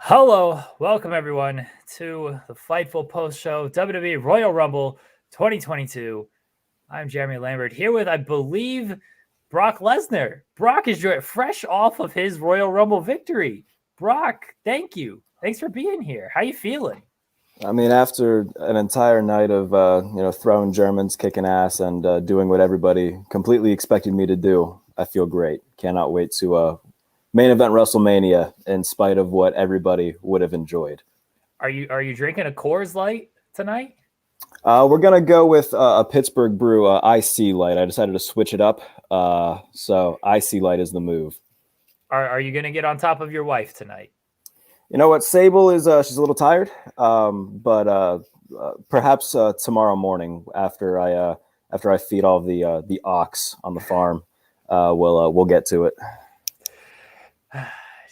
Hello, welcome everyone to the Fightful post show WWE Royal Rumble 2022. I'm Jeremy Lambert here with, I believe, Brock Lesnar. Brock is fresh off of his Royal Rumble victory. Brock, thank you. Thanks for being here. How you feeling? I mean, after an entire night of throwing Germans, kicking ass, and doing what everybody completely expected me to do, I feel great. Cannot wait to main event WrestleMania, in spite of what everybody would have enjoyed. Are you drinking a Coors Light tonight? We're gonna go with a Pittsburgh Brew IC Light. I decided to switch it up, so IC Light is the move. Are you gonna get on top of your wife tonight? You know what? Sable is she's a little tired, but perhaps tomorrow morning after I feed all the ox on the farm, we'll get to it.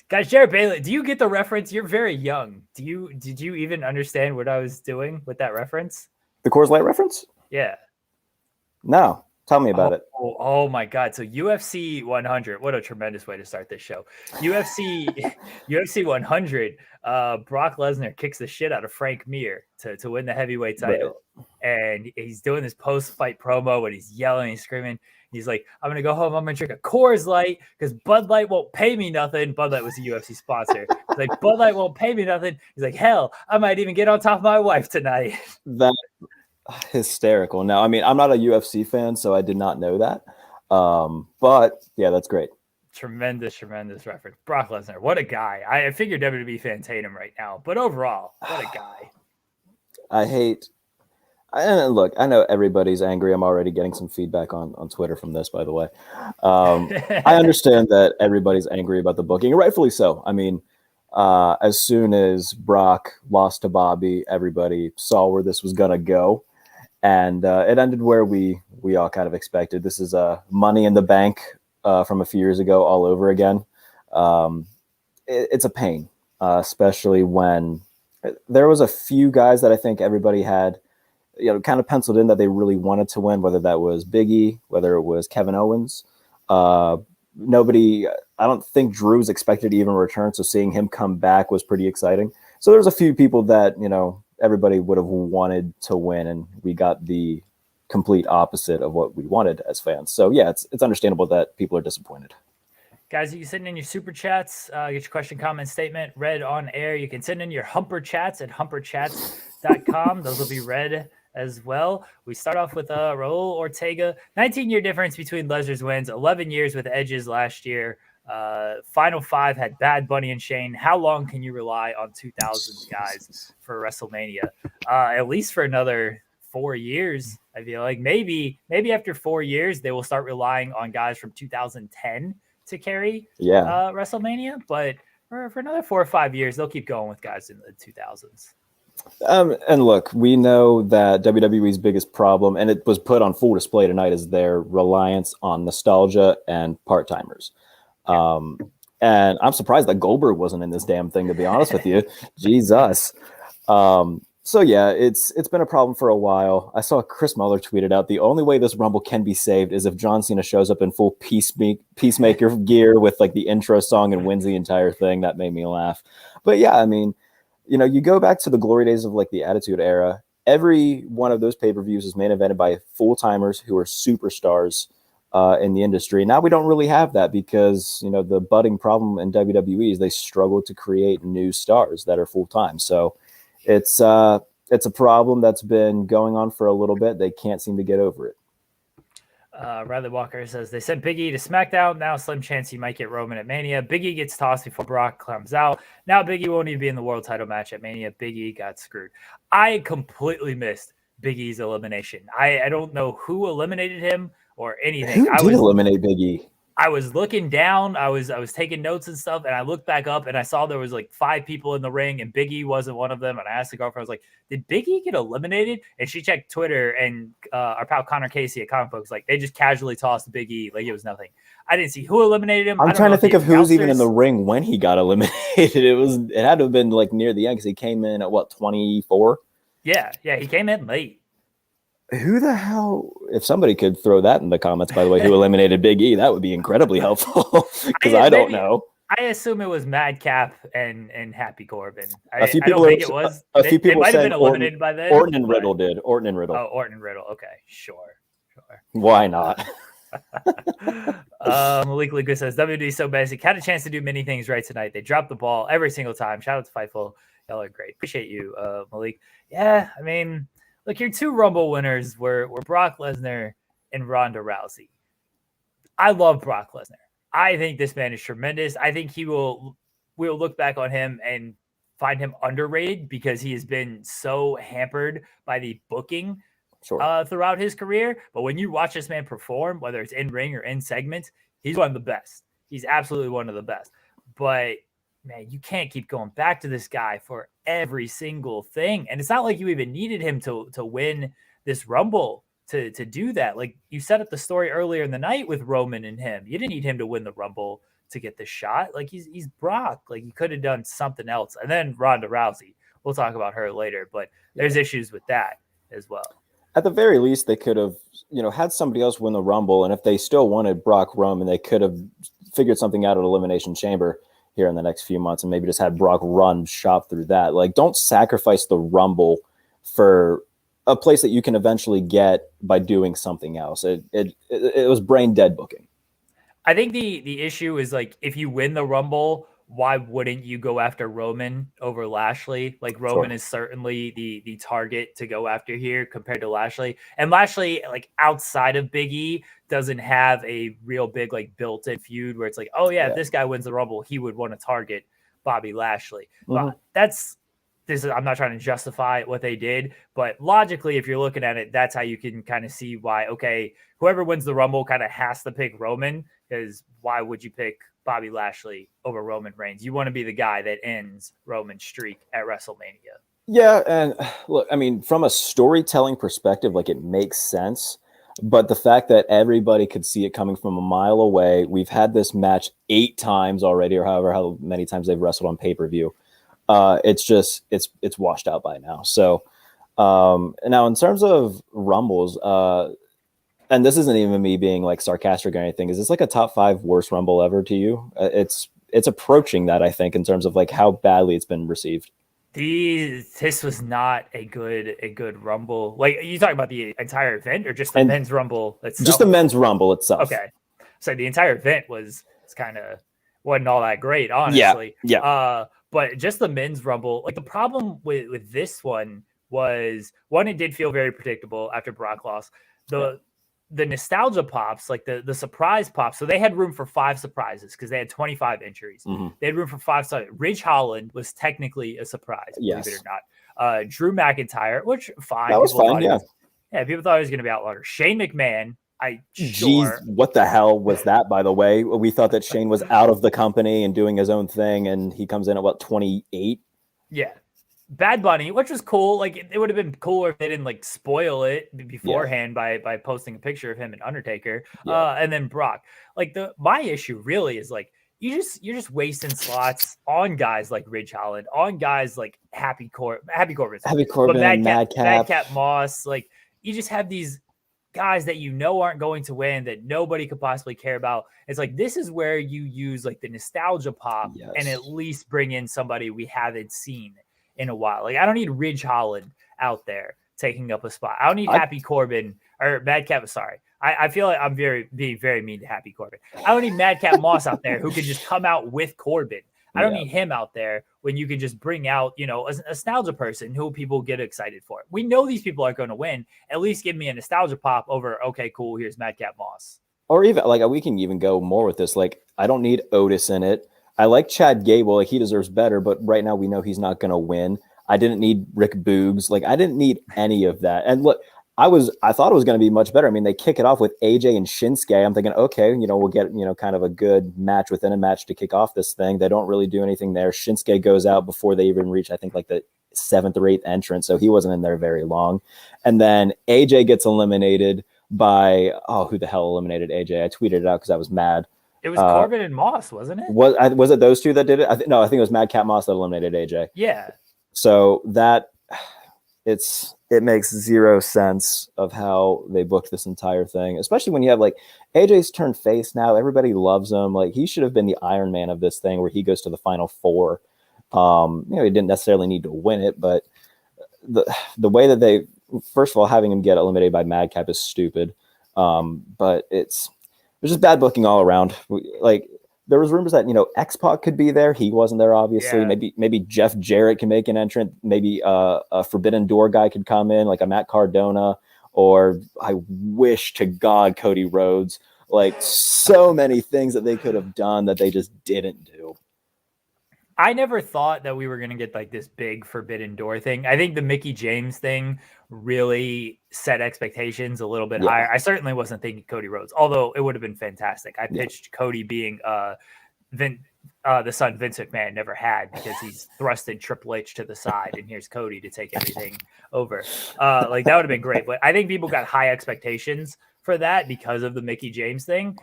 Guys, Jarrett Bailey, do you get the reference? You're very young. Did you even understand what I was doing with that reference? The Coors Light reference? Yeah. No. Tell me about it. Oh my God. So UFC 100, what a tremendous way to start this show. UFC 100, Brock Lesnar kicks the shit out of Frank Mir to win the heavyweight title. Right. And he's doing this post-fight promo and he's yelling, he's screaming. He's like, I'm going to go home. I'm going to drink a Coors Light because Bud Light won't pay me nothing. Bud Light was a UFC sponsor. He's like, Bud Light won't pay me nothing. He's like, hell, I might even get on top of my wife tonight. That hysterical. Now, I mean, I'm not a UFC fan, so I did not know that. But yeah, that's great. Tremendous reference. Brock Lesnar, what a guy. I figure WWE fans hate him right now, but overall, what a guy. And look, I know everybody's angry. I'm already getting some feedback on Twitter from this, by the way. I understand that everybody's angry about the booking, rightfully so. I mean, as soon as Brock lost to Bobby, everybody saw where this was going to go. And it ended where we all kind of expected. This is Money in the Bank from a few years ago all over again. It's a pain, especially when there was a few guys that I think everybody had, kind of penciled in that they really wanted to win, whether that was Big E, whether it was Kevin Owens. Nobody, I don't think Drew's expected to even return, so seeing him come back was pretty exciting. So there's a few people that, everybody would have wanted to win, and we got the complete opposite of what we wanted as fans. So yeah, it's understandable that people are disappointed. Guys, you can send in your super chats, get your question, comment, statement read on air. You can send in your humper chats at humperchats.com. Those will be read as well. We start off with Raul Ortega. 19-year difference between Lesnar's wins, 11 years with Edge's last year. Final 5 had Bad Bunny and Shane. How long can you rely on 2000s guys for WrestleMania? At least for another 4 years. I feel like maybe after 4 years they will start relying on guys from 2010 to carry WrestleMania. But for another 4 or 5 years, they'll keep going with guys in the 2000s. And look, we know that WWE's biggest problem, and it was put on full display tonight, is their reliance on nostalgia and part-timers. And I'm surprised that Goldberg wasn't in this damn thing, to be honest with you. Jesus. So yeah, it's been a problem for a while. I saw Chris Muller tweeted out, the only way this Rumble can be saved is if John Cena shows up in full peacemaker gear with like the intro song and wins the entire thing. That made me laugh. But yeah, I mean, you go back to the glory days of like the Attitude Era. Every one of those pay-per-views is main evented by full-timers who are superstars in the industry. Now we don't really have that because, the budding problem in WWE is they struggle to create new stars that are full-time. So it's a problem that's been going on for a little bit. They can't seem to get over it. Riley Walker says they sent Big E to SmackDown. Now slim chance he might get Roman at Mania. Big E gets tossed before Brock comes out. Now Big E won't even be in the world title match at Mania. Big E got screwed. I completely missed Big E's elimination. I don't know who eliminated him or anything. Who did eliminate Big E? I was looking down. I was taking notes and stuff, and I looked back up and I saw there was like 5 people in the ring, and Big E wasn't one of them. And I asked the girlfriend, I was like, "Did Big E get eliminated?" And she checked Twitter, and our pal Connor Casey at Comic Books, like they just casually tossed Big E like it was nothing. I didn't see who eliminated him. I'm trying to think of who was even in the ring when he got eliminated. It had to have been like near the end because he came in at 24. Yeah, he came in late. Who the hell, if somebody could throw that in the comments, by the way, who eliminated Big E, that would be incredibly helpful because I don't know. I assume it was Madcap and Happy Corbin. A few I don't people think it was. a few They people might have saying been eliminated by then. Orton and Riddle did. Orton and Riddle. Oh, Orton and Riddle. Okay, sure. Why not? Malik Lucas says WWE is so basic. Had a chance to do many things right tonight. They dropped the ball every single time. Shout out to Fightful. Y'all are great. Appreciate you, Malik. Yeah, I mean, look, your 2 Rumble winners were Brock Lesnar and Ronda Rousey. I love Brock Lesnar. I think this man is tremendous. I think we'll look back on him and find him underrated because he has been so hampered by the booking throughout his career. But when you watch this man perform, whether it's in ring or in segments, he's one of the best. He's absolutely one of the best. But man, you can't keep going back to this guy for every single thing. And it's not like you even needed him to win this Rumble to do that. Like, you set up the story earlier in the night with Roman and him. You didn't need him to win the Rumble to get the shot. Like, he's Brock. Like, you could have done something else. And then Ronda Rousey. We'll talk about her later, but there's issues with that as well. At the very least, they could have, had somebody else win the Rumble, and if they still wanted Brock Roman, they could have figured something out at Elimination Chamber here in the next few months, and maybe just had Brock run shop through that. Like, don't sacrifice the Rumble for a place that you can eventually get by doing something else. It was brain dead booking. I think the issue is, like, if you win the Rumble, why wouldn't you go after Roman over Lashley? Like, Roman is certainly the target to go after here compared to Lashley. And Lashley, like, outside of Big E, doesn't have a real big, like, built-in feud where it's like, oh, yeah, if this guy wins the Rumble, he would want to target Bobby Lashley. But I'm not trying to justify what they did, but logically, if you're looking at it, that's how you can kind of see why, okay, whoever wins the Rumble kind of has to pick Roman, because why would you pick Bobby Lashley over Roman Reigns? You want to be the guy that ends Roman's streak at WrestleMania. Yeah, and look, I mean, from a storytelling perspective, like, it makes sense, but the fact that everybody could see it coming from a mile away, we've had this match 8 times already, or however how many times they've wrestled on pay-per-view. It's washed out by now. So now in terms of Rumbles, and this isn't even me being, like, sarcastic or anything, is this like a top 5 worst Rumble ever to you? It's approaching that, I think, in terms of, like, how badly it's been received. This was not a good Rumble. Like, you talking about the entire event or just the men's Rumble itself? Just the men's Rumble itself. Okay. So the entire event wasn't all that great, honestly. Yeah. But just the men's Rumble, like, the problem with this one was, one, it did feel very predictable after Brock lost. The nostalgia pops, like the surprise pops. So they had room for 5 surprises because they had 25 entries. They had room for 5. Ridge Holland was technically a surprise, believe it or not. Drew McIntyre, which fine. That was fine, yeah. Yeah, people thought he was going to be outlawed. Shane McMahon. Jeez, what the hell was that, by the way? We thought that Shane was out of the company and doing his own thing, and he comes in at, 28? Yeah. Bad Bunny, which was cool. Like, it would have been cooler if they didn't, like, spoil it beforehand by posting a picture of him and Undertaker. And then Brock. Like, my issue really is, like, you're just wasting slots on guys like Ridge Holland, on guys like Happy Corbin, and Madcap Moss. Like, you just have these guys that aren't going to win, that nobody could possibly care about. It's like, this is where you use, like, the nostalgia pop and at least bring in somebody we haven't seen in a while. Like, I don't need Ridge Holland out there taking up a spot. I don't need Happy Corbin or Madcap. Sorry. I feel like I'm being very mean to Happy Corbin. I don't need Madcap Moss out there who can just come out with Corbin. I don't need him out there when you can just bring out, a nostalgia person who people get excited for. We know these people are going to win. At least give me a nostalgia pop over, okay, cool, here's Madcap Moss. Or even, like, we can even go more with this. Like, I don't need Otis in it. I like Chad Gable. Like, he deserves better, but right now we know he's not going to win. I didn't need Rick Boogs. Like, I didn't need any of that. And look, I thought it was going to be much better. I mean, they kick it off with AJ and Shinsuke. I'm thinking, okay, we'll get, kind of a good match within a match to kick off this thing. They don't really do anything there. Shinsuke goes out before they even reach, I think, like the 7th or 8th entrance. So he wasn't in there very long. And then AJ gets eliminated by, who the hell eliminated AJ? I tweeted it out because I was mad. It was Corbin and Moss, wasn't it? Was it those two that did it? I think it was Madcap Moss that eliminated AJ. Yeah. So that it makes zero sense of how they booked this entire thing, especially when you have like AJ's turned face now. Everybody loves him. Like he should have been the Iron Man of this thing where he goes to the final four. He didn't necessarily need to win it, but the way that they, first of all, having him get eliminated by Madcap is stupid. But it's just bad booking all around. Like there was rumors that, X-Pac could be there. He wasn't there, obviously. Yeah. Maybe Jeff Jarrett can make an entrant. Maybe a Forbidden Door guy could come in, like a Matt Cardona, or I wish to God Cody Rhodes. Like so many things that they could have done that they just didn't do. I never thought that we were going to get like this big Forbidden Door thing. I think the Mickie James thing really set expectations a little bit higher. I certainly wasn't thinking Cody Rhodes, although it would have been fantastic. I pitched Cody being the son Vince McMahon never had, because he's thrusted Triple H to the side, and here's Cody to take everything over. Like that would have been great. But I think people got high expectations for that because of the Mickie James thing.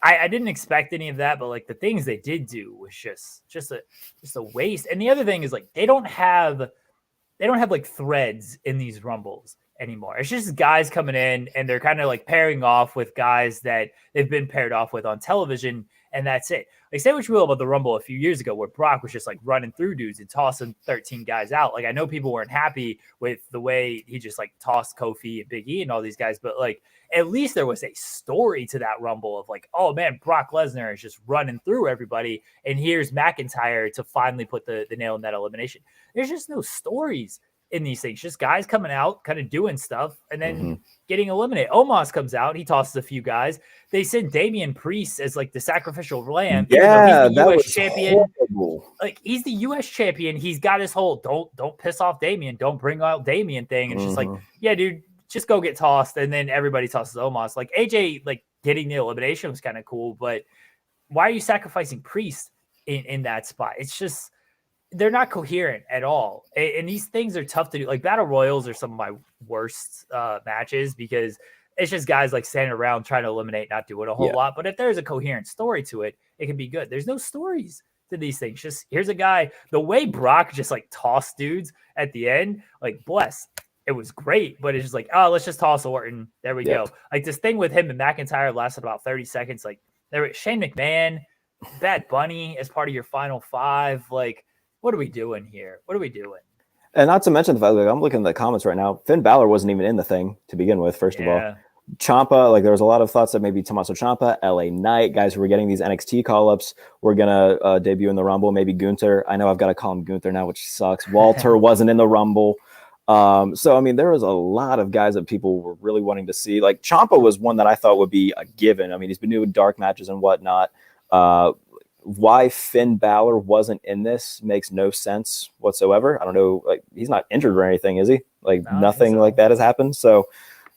I didn't expect any of that, but like the things they did do was just a waste. And the other thing is like they don't have like threads in these Rumbles anymore. It's just guys coming in and they're kind of like pairing off with guys that they've been paired off with on television, and that's it. Like say what you will about the Rumble a few years ago where Brock was just like running through dudes and tossing 13 guys out. Like I know people weren't happy with the way he just like tossed Kofi and Big E and all these guys, but like at least there was a story to that Rumble of like, oh man, Brock Lesnar is just running through everybody, and here's McIntyre to finally put the nail in that elimination. There's just no stories in these things, just guys coming out, kind of doing stuff, and then getting eliminated. Omos comes out, he tosses a few guys. They send Damian Priest as like the sacrificial lamb. Yeah, he's the that US was champion. Horrible. Like he's the US champion. He's got his whole don't piss off Damian, don't bring out Damian thing. And it's just like, yeah, dude, just go get tossed. And then everybody tosses Omos. Like AJ, like getting the elimination was kind of cool, but why are you sacrificing Priest in that spot? It's just, they're not coherent at all. And these things are tough to do. Like battle royals are some of my worst matches because it's just guys like standing around trying to eliminate, not doing a whole lot. But if there's a coherent story to it, it can be good. There's no stories to these things. Just here's a guy, the way Brock just like tossed dudes at the end, like bless. It was great, but it's just like, oh, let's just toss Orton. There we go. Like this thing with him and McIntyre lasted about 30 seconds. Like there, Shane McMahon, Bad Bunny as part of your final five. Like, what are we doing here? What are we doing? And not to mention the fact, like, I'm looking at the comments right now. Finn Balor wasn't even in the thing to begin with, first of all. Ciampa, like there was a lot of thoughts that maybe Tommaso Ciampa, LA Knight, guys who were getting these NXT call-ups were going to debut in the Rumble. Maybe Gunther. I know I've got to call him Gunther now, which sucks. Walter wasn't in the Rumble. So, I mean, there was a lot of guys that people were really wanting to see. Like Ciampa was one that I thought would be a given. I mean, he's been doing dark matches and whatnot. Why Finn Balor wasn't in this makes no sense whatsoever. I don't know. Like he's not injured or anything, is he? Like nothing like that has happened. So,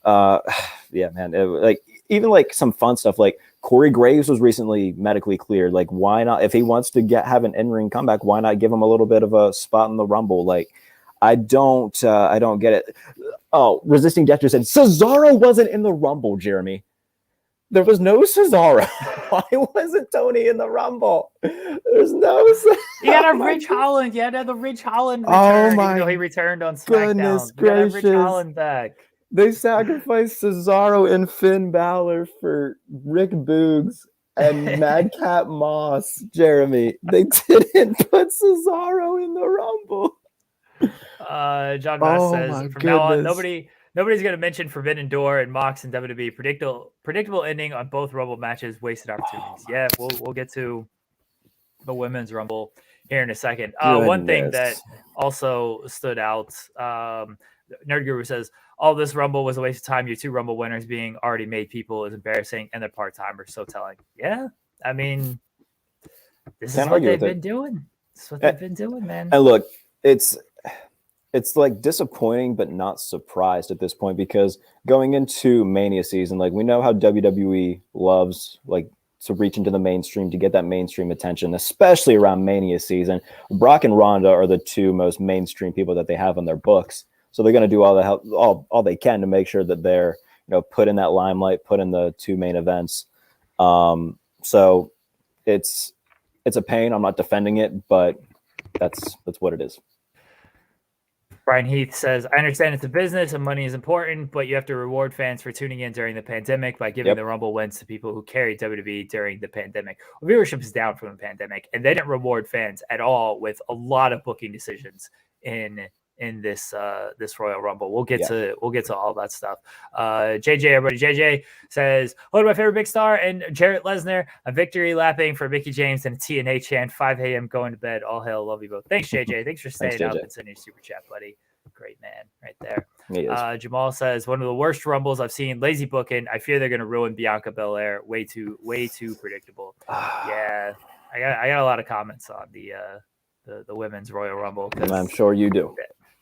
yeah, man, like even like some fun stuff, like Corey Graves was recently medically cleared. Like why not, if he wants to have an in-ring comeback, why not give him a little bit of a spot in the Rumble? Like I don't get it. Oh, Resisting Death just said Cesaro wasn't in the Rumble, Jeremy. There was no Cesaro. Why wasn't Tony in the Rumble? There's no. You got a Ridge Holland. You had the Ridge Holland return. Oh my! Even though he returned on SmackDown. Goodness gracious! Ridge Holland back. They sacrificed Cesaro and Finn Balor for Rick Boogs and Madcap Moss. Jeremy, they didn't put Cesaro in the Rumble. John West says from now on, nobody's going to mention Forbidden Door and Mox and WWE. Predictable ending on both Rumble matches. Wasted opportunities. Yeah, we'll get to the Women's Rumble here in a second. One thing that also stood out, Nerd Guru says, all this Rumble was a waste of time. Your two Rumble winners being already made people is embarrassing, and they're part-timers. So telling. Yeah, I mean, this is what they've been doing. This is what they've been doing, man. And look, it's like disappointing, but not surprised at this point, because going into Mania season, like we know how WWE loves like to reach into the mainstream to get that mainstream attention, especially around Mania season. Brock and Ronda are the two most mainstream people that they have on their books. So they're going to do all they can to make sure that they're, put in that limelight, put in the two main events. So it's a pain. I'm not defending it, but that's what it is. Brian Heath says, I understand it's a business and money is important, but you have to reward fans for tuning in during the pandemic by giving the Rumble wins to people who carried WWE during the pandemic. Well, viewership is down from the pandemic, and they didn't reward fans at all with a lot of booking decisions in this Royal Rumble. We'll get to all that stuff. JJ says, hello to my favorite big star and Jarrett Lesnar, a victory lapping for Mickie James and a TNA chant, 5 a.m. going to bed. All hail, love you both. Thanks, JJ. Thanks for staying up and sending your super chat, buddy. Great man right there. Jamal says, one of the worst Rumbles I've seen. Lazy booking. I fear they're going to ruin Bianca Belair. Way too predictable. Yeah, I got a lot of comments on the women's Royal Rumble. I'm sure you do.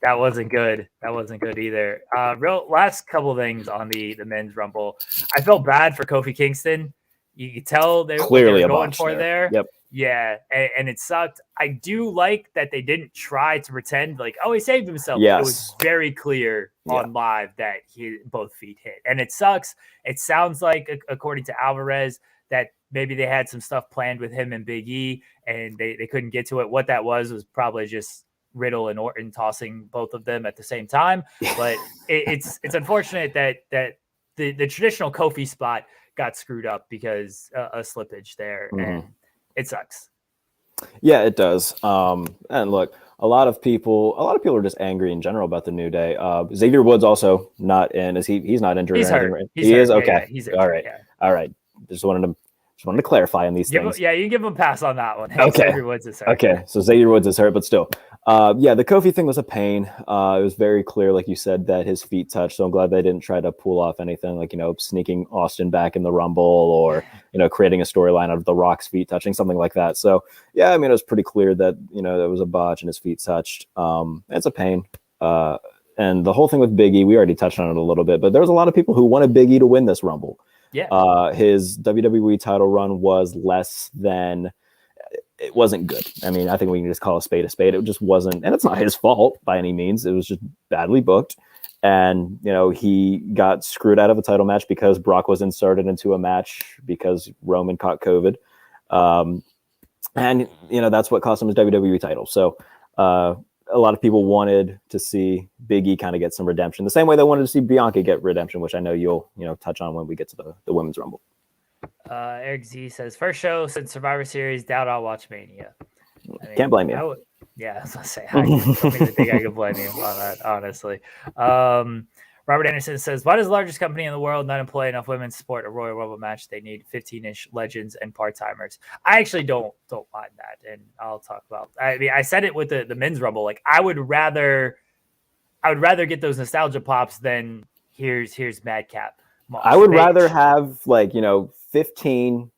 That wasn't good. That wasn't good either. Real last couple things on the men's Rumble. I felt bad for Kofi Kingston. You could tell they were going for there. Yep. Yeah, and it sucked. I do like that they didn't try to pretend like, oh, he saved himself. Yes. It was very clear on live that both feet hit. And it sucks. It sounds like, according to Alvarez, that maybe they had some stuff planned with him and Big E, and they couldn't get to it. What that was probably just Riddle and Orton tossing both of them at the same time. But it's unfortunate that the traditional Kofi spot got screwed up because a slippage there. And it sucks. Yeah, it does. And look, a lot of people are just angry in general about the New Day. Xavier Woods also not in. He's not injured? He's or anything, hurt. right? He is hurt. okay. Yeah, he's injured. All right. Yeah. All right. Just wanted to clarify on these things. You can give him a pass on that one. Okay. Xavier Woods is hurt. Okay. So Xavier Woods is hurt, but still. The Kofi thing was a pain. It was very clear, like you said, that his feet touched. So I'm glad they didn't try to pull off anything like, sneaking Austin back in the Rumble or, creating a storyline out of The Rock's feet touching, something like that. So, yeah, I mean, it was pretty clear that, there was a botch and his feet touched. It's a pain. And the whole thing with Big E, we already touched on it a little bit, but there was a lot of people who wanted Big E to win this Rumble. Yeah. His WWE title run was it wasn't good. I mean, I think we can just call a spade a spade. It just wasn't, and it's not his fault by any means. It was just badly booked. And, he got screwed out of a title match because Brock was inserted into a match because Roman caught COVID. And, that's what cost him his WWE title. So a lot of people wanted to see Big E kind of get some redemption, the same way they wanted to see Bianca get redemption, which I know you'll, touch on when we get to the Women's Rumble. Eric Z says, first show since Survivor Series, doubt I'll watch Mania. I mean, can't blame you. I was going to say, I don't even think I could blame you on that, honestly. Robert Anderson says, why does the largest company in the world not employ enough women to support a Royal Rumble match? They need 15-ish legends and part-timers. I actually don't mind that, and I'll talk about. I mean, I said it with the men's Rumble. Like, I would rather get those nostalgia pops than here's Madcap. I would rather have 15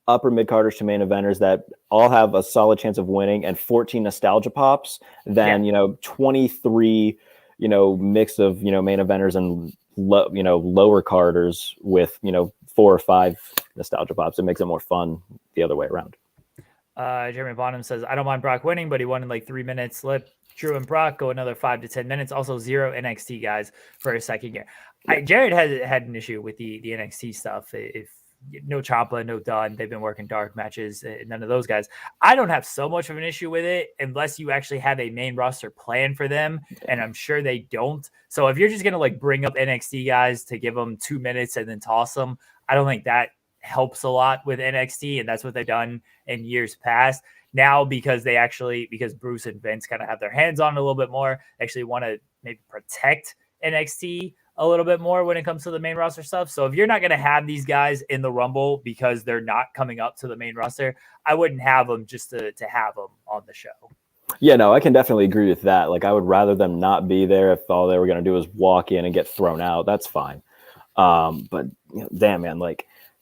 upper mid carders to main eventers that all have a solid chance of winning and 14 nostalgia pops than 23 mix of main eventers and lower carders with 4 or 5 nostalgia pops. It makes it more fun the other way around. Jeremy Bonham says, I don't mind Brock winning, but he won in 3 minutes. Let Drew and Brock go another 5 to 10 minutes. Also 0 NXT guys for a second year. Jarrett had an issue with the NXT stuff. If no Ciampa, no Dunn, they've been working dark matches, none of those guys. I don't have so much of an issue with it unless you actually have a main roster plan for them, and I'm sure they don't. So if you're just gonna bring up NXT guys to give them 2 minutes and then toss them, I don't think that helps a lot with NXT, and that's what they've done in years past. Now, because Bruce and Vince kind of have their hands on it a little bit more, actually want to maybe protect NXT a little bit more when it comes to the main roster stuff. So if you're not going to have these guys in the Rumble because they're not coming up to the main roster, I wouldn't have them just to have them on the show. Yeah, no, I can definitely agree with that. I would rather them not be there if all they were going to do is walk in and get thrown out. That's fine. But damn, man,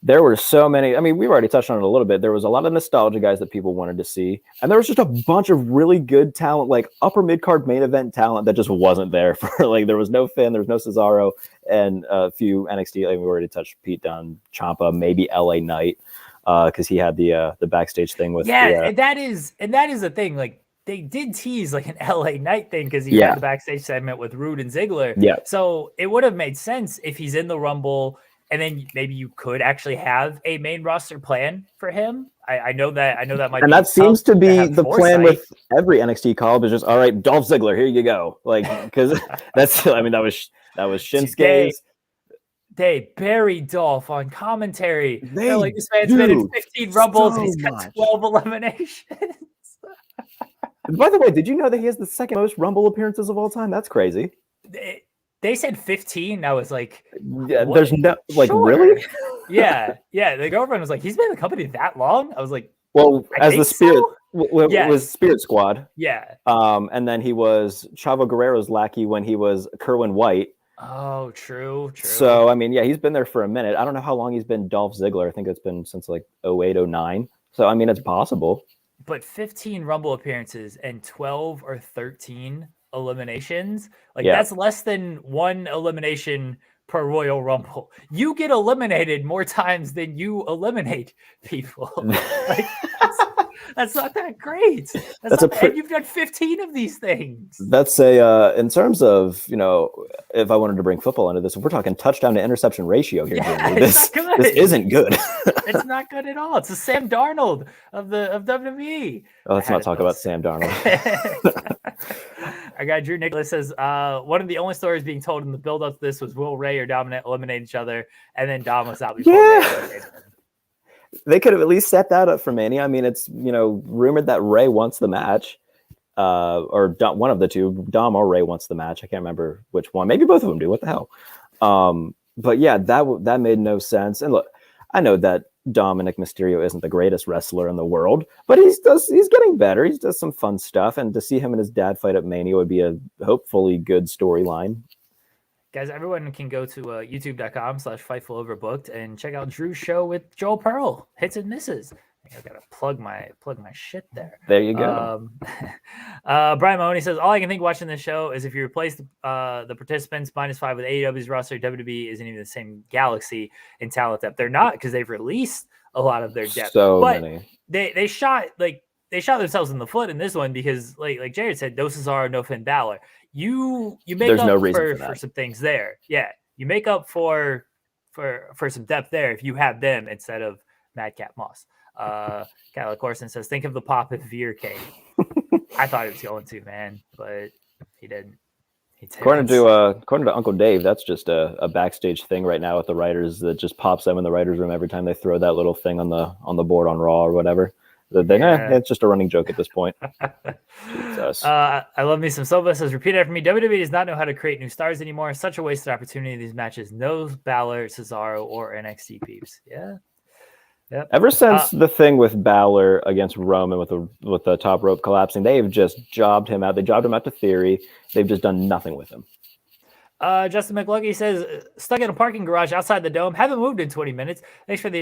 there were so many. I mean, we've already touched on it a little bit. There was a lot of nostalgia guys that people wanted to see. And there was just a bunch of really good talent, upper mid-card main event talent that just wasn't there for there was no Finn, there was no Cesaro, and a few NXT. We already touched Pete Dunne, Ciampa, maybe LA Knight, because he had the backstage thing with. And that is the thing. They did tease an LA Knight thing because he had the backstage segment with Rude and Ziggler. Yeah. So it would have made sense if he's in the Rumble and then maybe you could actually have a main roster plan for him. I know that might and be that seems to be have the plan foresight. with every NXT call, is just all right, Dolph Ziggler, here you go. Like, because that's, I mean, that was Shinsuke's. They buried Dolph on commentary. They're like, this man's do been in 15 rumbles. so He's got much. 12 eliminations. By the way, did you know that he has the second most Rumble appearances of all time? That's crazy. They said 15. I was like, yeah, there's no, like, sure. really? Yeah. The girlfriend was like, he's been in the company that long? I was like, well, as the Spirit, yes. was Spirit Squad. Yeah. And then he was Chavo Guerrero's lackey when he was Kerwin White. Oh, true. So, I mean, yeah, he's been there for a minute. I don't know how long he's been Dolph Ziggler. I think it's been since like 08, 09. So, I mean, it's possible. But 15 Rumble appearances and 12 or 13 eliminations, like that's less than one elimination per Royal Rumble. You get eliminated more times than you eliminate people. Like, that's not that great. And you've done 15 of these things. That's in terms of, if I wanted to bring football into this, if we're talking touchdown to interception ratio here, this isn't good. It's not good at all. It's the Sam Darnold of WWE. Oh, let's not talk about Sam Darnold. Our guy Drew Nicholas says one of the only stories being told in the build-up to this was Will Ray or Dominic eliminate each other, and then Dom was out before Ray eliminated him. They could have at least set that up for Mania. I mean, it's rumored that Ray wants the match, or one of the two, Dom or Ray wants the match. I can't remember which one. Maybe both of them do. What the hell? But yeah, that made no sense. And look, I know that Dominic Mysterio isn't the greatest wrestler in the world, but he's getting better. He does some fun stuff, and to see him and his dad fight at Mania would be a hopefully good storyline. Guys, everyone can go to youtube.com/FightfulOverbooked and check out Drew's show with Joel Pearl, Hits and Misses. I think I've got to plug my shit there. There you go. Brian Mahoney says, all I can think watching this show is if you replace the participants -5 with AEW's roster, WWE isn't even the same galaxy in talent depth. They're not, because they've released a lot of their depth. But many. They shot themselves in the foot in this one because, like Jarrett said, no Cesaro, no Finn Balor. You make There's up no reason for some things there. Yeah, you make up for some depth there if you have them instead of Madcap Moss. Kyla Corson says, think of the pop if Veer came. I thought he was going to, man, but he didn't. According to Uncle Dave, that's just a backstage thing right now with the writers that just pops them in the writers' room every time they throw that little thing on the board on Raw or whatever. It's just a running joke at this point. I love me some Silva says, repeat after me. WWE does not know how to create new stars anymore. Such a wasted opportunity in these matches. No Balor, Cesaro, or NXT peeps. Yeah. Yep. Ever since the thing with Balor against Roman with the top rope collapsing, they have just jobbed him out. They jobbed him out to Theory. They've just done nothing with him. Justin McLucky says, stuck in a parking garage outside the dome. Haven't moved in 20 minutes. Thanks for the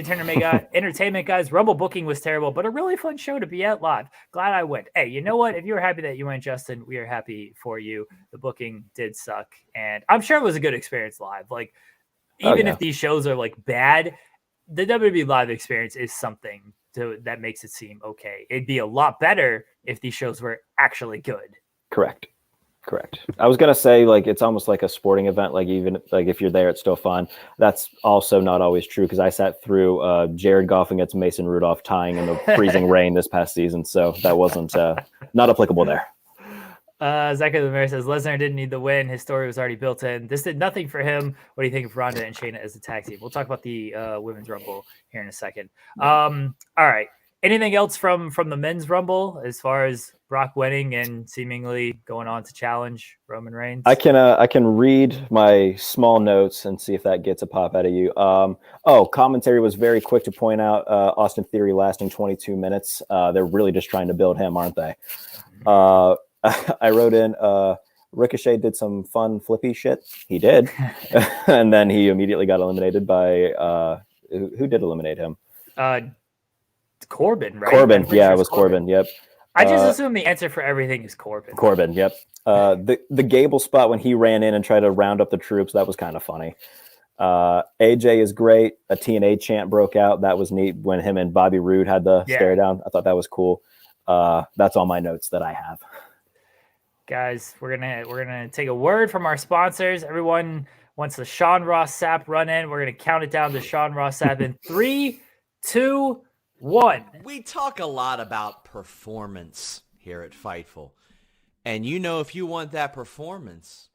entertainment, guys. Rumble booking was terrible, but a really fun show to be at live. Glad I went. Hey, you know what? If you were happy that you went, Justin, we are happy for you. The booking did suck, and I'm sure it was a good experience live. Like, even if these shows are like bad, the WWE live experience is something that makes it seem okay. It'd be a lot better if these shows were actually good. Correct. I was going to say, like, it's almost like a sporting event. Like, even like if you're there, it's still fun. That's also not always true, because I sat through Jared Goff against Mason Rudolph tying in the freezing rain this past season. So that wasn't not applicable there. Zachary Lambert says, Lesnar didn't need the win. His story was already built in. This did nothing for him. What do you think of Ronda and Shayna as a tag team? We'll talk about the Women's Rumble here in a second. All right. Anything else from the Men's Rumble as far as Brock winning and seemingly going on to challenge Roman Reigns? I can read my small notes and see if that gets a pop out of you. Commentary was very quick to point out Austin Theory lasting 22 minutes. They're really just trying to build him, aren't they? I wrote in Ricochet did some fun flippy shit. He did. And then he immediately got eliminated by who did eliminate him? Corbin, right? Corbin, yeah, it was Corbin. Yep. I just assume the answer for everything is Corbin. Corbin, yep. The Gable spot when he ran in and tried to round up the troops, that was kind of funny. AJ is great. A TNA chant broke out. That was neat when him and Bobby Roode had the stare down. I thought that was cool. That's all my notes that I have. Guys, we're gonna take a word from our sponsors. Everyone, Once the Sean Ross Sapp run in, we're going to count it down to Sean Ross Sapp in 3, 2, 1. We talk a lot about performance here at Fightful. And if you want that performance,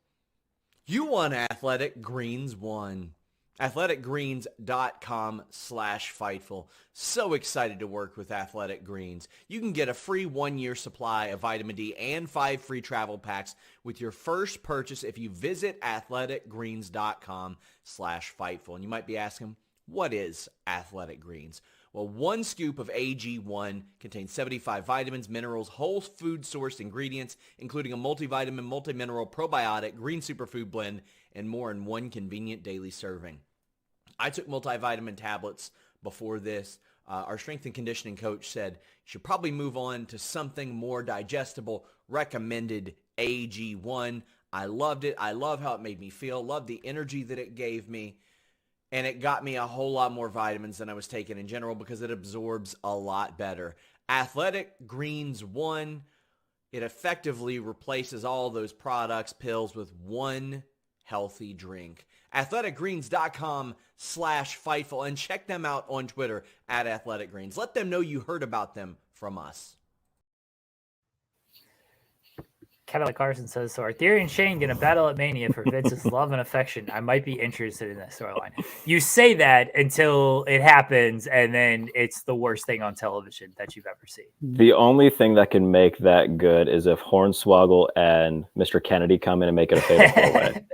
you want Athletic Greens 1. athleticgreens.com/Fightful. So excited to work with Athletic Greens. You can get a free 1-year supply of vitamin D and 5 free travel packs with your first purchase if you visit athleticgreens.com/Fightful. And you might be asking, what is Athletic Greens? Well, 1 scoop of AG1 contains 75 vitamins, minerals, whole food sourced ingredients, including a multivitamin, multimineral, probiotic, green superfood blend, and more in 1 convenient daily serving. I took multivitamin tablets before this. Our strength and conditioning coach said, you should probably move on to something more digestible, recommended AG1. I loved it. I love how it made me feel, loved the energy that it gave me. And it got me a whole lot more vitamins than I was taking in general because it absorbs a lot better. Athletic Greens 1, it effectively replaces all those products, pills, with 1 healthy drink. athleticgreens.com/Fightful, and check them out on Twitter at Athletic Greens. Let them know you heard about them from us. Cadillac Carson says, so are Theory and Shane going to battle at Mania for Vince's love and affection? I might be interested in this storyline. You say that until it happens, and then it's the worst thing on television that you've ever seen. The only thing that can make that good is if Hornswoggle and Mr. Kennedy come in and make it a fatal four-way.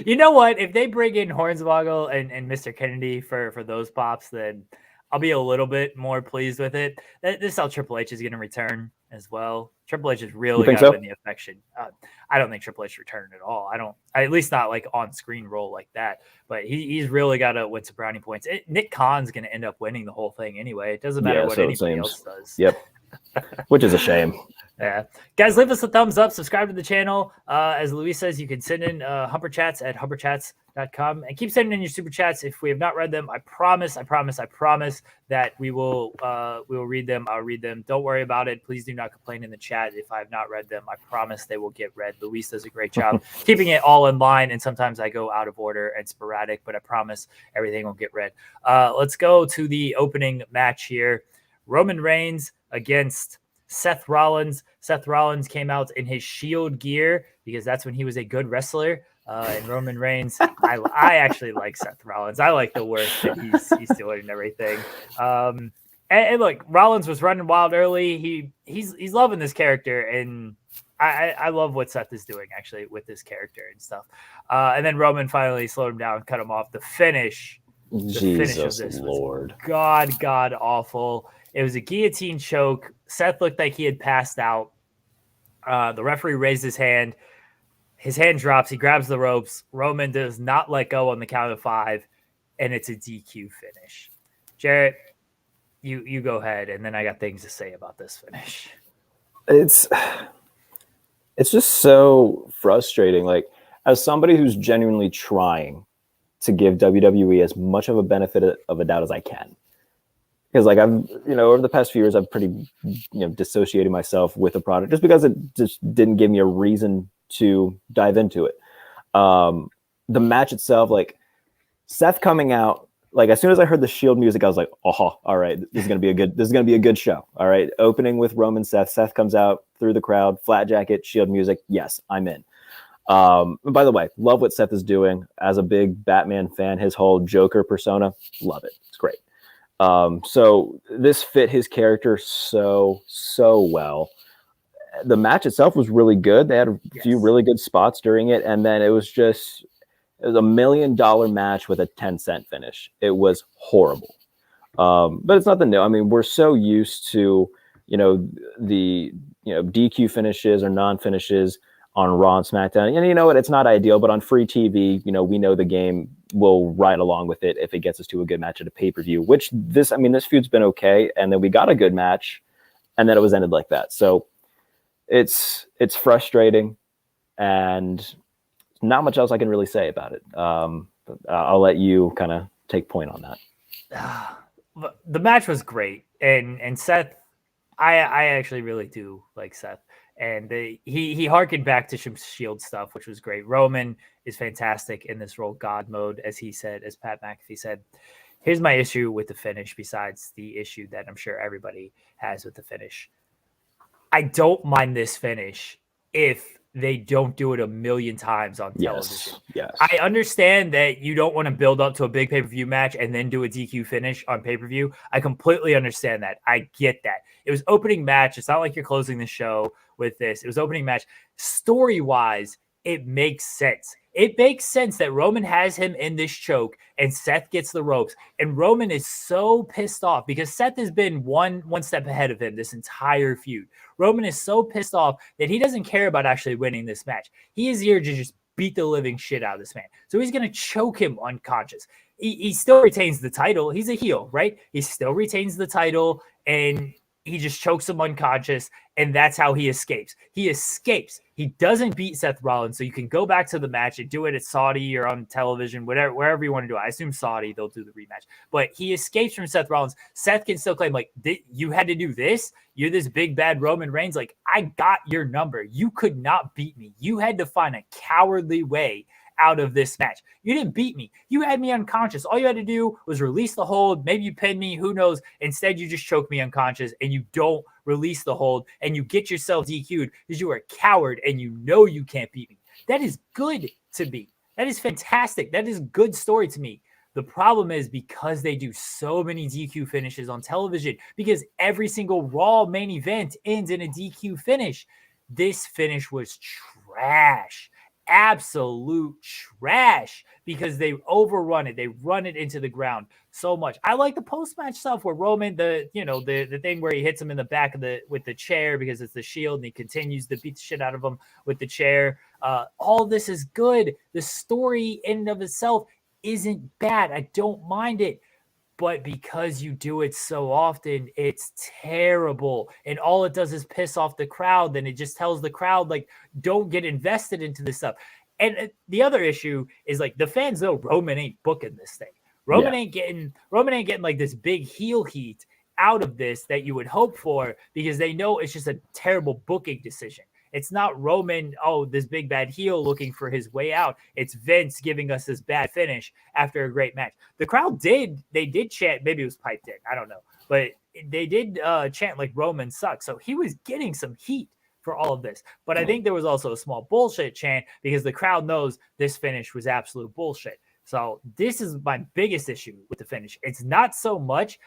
You know what? If they bring in Hornswoggle and Mr. Kennedy for those pops, then I'll be a little bit more pleased with it. This is how Triple H is going to return as well. Triple H is really got to win the affection. I don't think Triple H returned at all. At least not like on screen role like that. But he's really got to win some brownie points. Nick Khan's going to end up winning the whole thing anyway. It doesn't matter what anybody else does. Yep. Which is a shame. Yeah. Guys, leave us a thumbs up. Subscribe to the channel. As Luis says, you can send in Humper Chats at humperchats.com. And keep sending in your super chats. If we have not read them, I promise that we will read them. I'll read them. Don't worry about it. Please do not complain in the chat if I have not read them. I promise they will get read. Luis does a great job keeping it all in line. And sometimes I go out of order and sporadic, but I promise everything will get read. Let's go to the opening match here. Roman Reigns against Seth Rollins. Seth Rollins came out in his Shield gear because that's when he was a good wrestler. And Roman Reigns, I actually like Seth Rollins. I like the work that he's doing and everything. And look, Rollins was running wild early. He's loving this character, and I love what Seth is doing actually with this character and stuff. And then Roman finally slowed him down, cut him off. The finish of this Lord. was god awful. It was a guillotine choke. Seth looked like he had passed out. The referee raised his hand. His hand drops. He grabs the ropes. Roman does not let go on the count of 5, and it's a DQ finish. Jarrett, you go ahead, and then I got things to say about this finish. It's just so frustrating. Like, as somebody who's genuinely trying to give WWE as much of a benefit of a doubt as I can, because like I've, over the past few years, I've pretty, dissociated myself with the product just because it just didn't give me a reason to dive into it. The match itself, like Seth coming out, like as soon as I heard the Shield music, I was like, oh, all right, this is gonna be a good show. All right, opening with Roman Seth. Seth comes out through the crowd, flat jacket, Shield music. Yes, I'm in. By the way, love what Seth is doing as a big Batman fan. His whole Joker persona, love it. It's great. So this fit his character so well. The match itself was really good. They had a few really good spots during it, and then it was a $1 million match with a 10-cent finish. It was horrible. But it's nothing new. I mean, we're so used to, the DQ finishes or non-finishes on Raw and SmackDown. And you know what? It's not ideal, but on free TV, we know the game will ride along with it if it gets us to a good match at a pay-per-view, which this feud's been okay. And then we got a good match, and then it was ended like that. So it's frustrating, and not much else I can really say about it. But I'll let you kind of take point on that. The match was great. And Seth, I actually really do like Seth. And he harkened back to some Shield stuff, which was great. Roman is fantastic in this role, God mode, as he said, as Pat McAfee said. Here's my issue with the finish, besides the issue that I'm sure everybody has with the finish. I don't mind this finish if they don't do it a million times on television. Yes. I understand that you don't want to build up to a big pay-per-view match and then do a DQ finish on pay-per-view. I completely understand that. I get that. It was opening match. It's not like you're closing the show with this. It was opening match. Story-wise, it makes sense. It makes sense that Roman has him in this choke and Seth gets the ropes. And Roman is so pissed off because Seth has been one step ahead of him this entire feud. Roman is so pissed off that he doesn't care about actually winning this match. He is here to just beat the living shit out of this man. So he's going to choke him unconscious. He still retains the title. He's a heel, right? He still retains the title and he just chokes him unconscious, and that's how he escapes. He escapes. He doesn't beat Seth Rollins, so you can go back to the match and do it at Saudi or on television, wherever you want to do it. I assume Saudi, they'll do the rematch. But he escapes from Seth Rollins. Seth can still claim, like, you had to do this? You're this big, bad Roman Reigns? Like, I got your number. You could not beat me. You had to find a cowardly way out of this match. You didn't beat me. You had me unconscious. All you had to do was release the hold. Maybe you pinned me. Who knows? Instead, you just choke me unconscious and you don't release the hold and you get yourself DQ'd because you are a coward and you know you can't beat me. That is good to me. That is fantastic. That is good story to me. The problem is because they do so many DQ finishes on television, because every single Raw main event ends in a DQ finish. This finish was trash. Absolute trash, because they overrun it. They run it into the ground so much. I like the post-match stuff where Roman, the thing where he hits him in the back of with the chair because it's the Shield and he continues to beat the shit out of him with the chair. All this is good. The story in and of itself isn't bad. I don't mind it. But because you do it so often, it's terrible. And all it does is piss off the crowd. Then it just tells the crowd, like, don't get invested into this stuff. And the other issue is, like, the fans know Roman ain't booking this thing. Roman ain't getting like this big heel heat out of this that you would hope for, because they know it's just a terrible booking decision. It's not Roman, this big bad heel looking for his way out. It's Vince giving us this bad finish after a great match. The crowd did chant, maybe it was piped in, I don't know. But they did chant like Roman sucks. So he was getting some heat for all of this. But I think there was also a small bullshit chant because the crowd knows this finish was absolute bullshit. So this is my biggest issue with the finish. It's not so much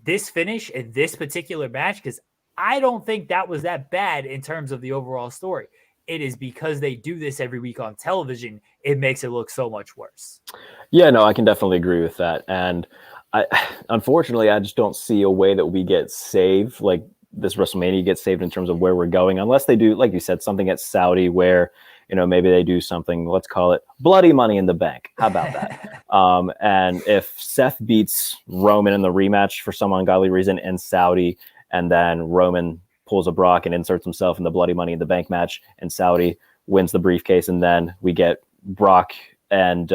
this finish in this particular match, because I don't think that was that bad in terms of the overall story. It is because they do this every week on television, it makes it look so much worse. Yeah, no, I can definitely agree with that. And unfortunately, I just don't see a way that we get saved, like this WrestleMania gets saved in terms of where we're going, unless they do, like you said, something at Saudi where, maybe they do something, let's call it bloody money in the bank. How about that? And if Seth beats Roman in the rematch for some ungodly reason in Saudi, and then Roman pulls a Brock and inserts himself in the bloody money in the bank match, and Saudi wins the briefcase, and then we get Brock and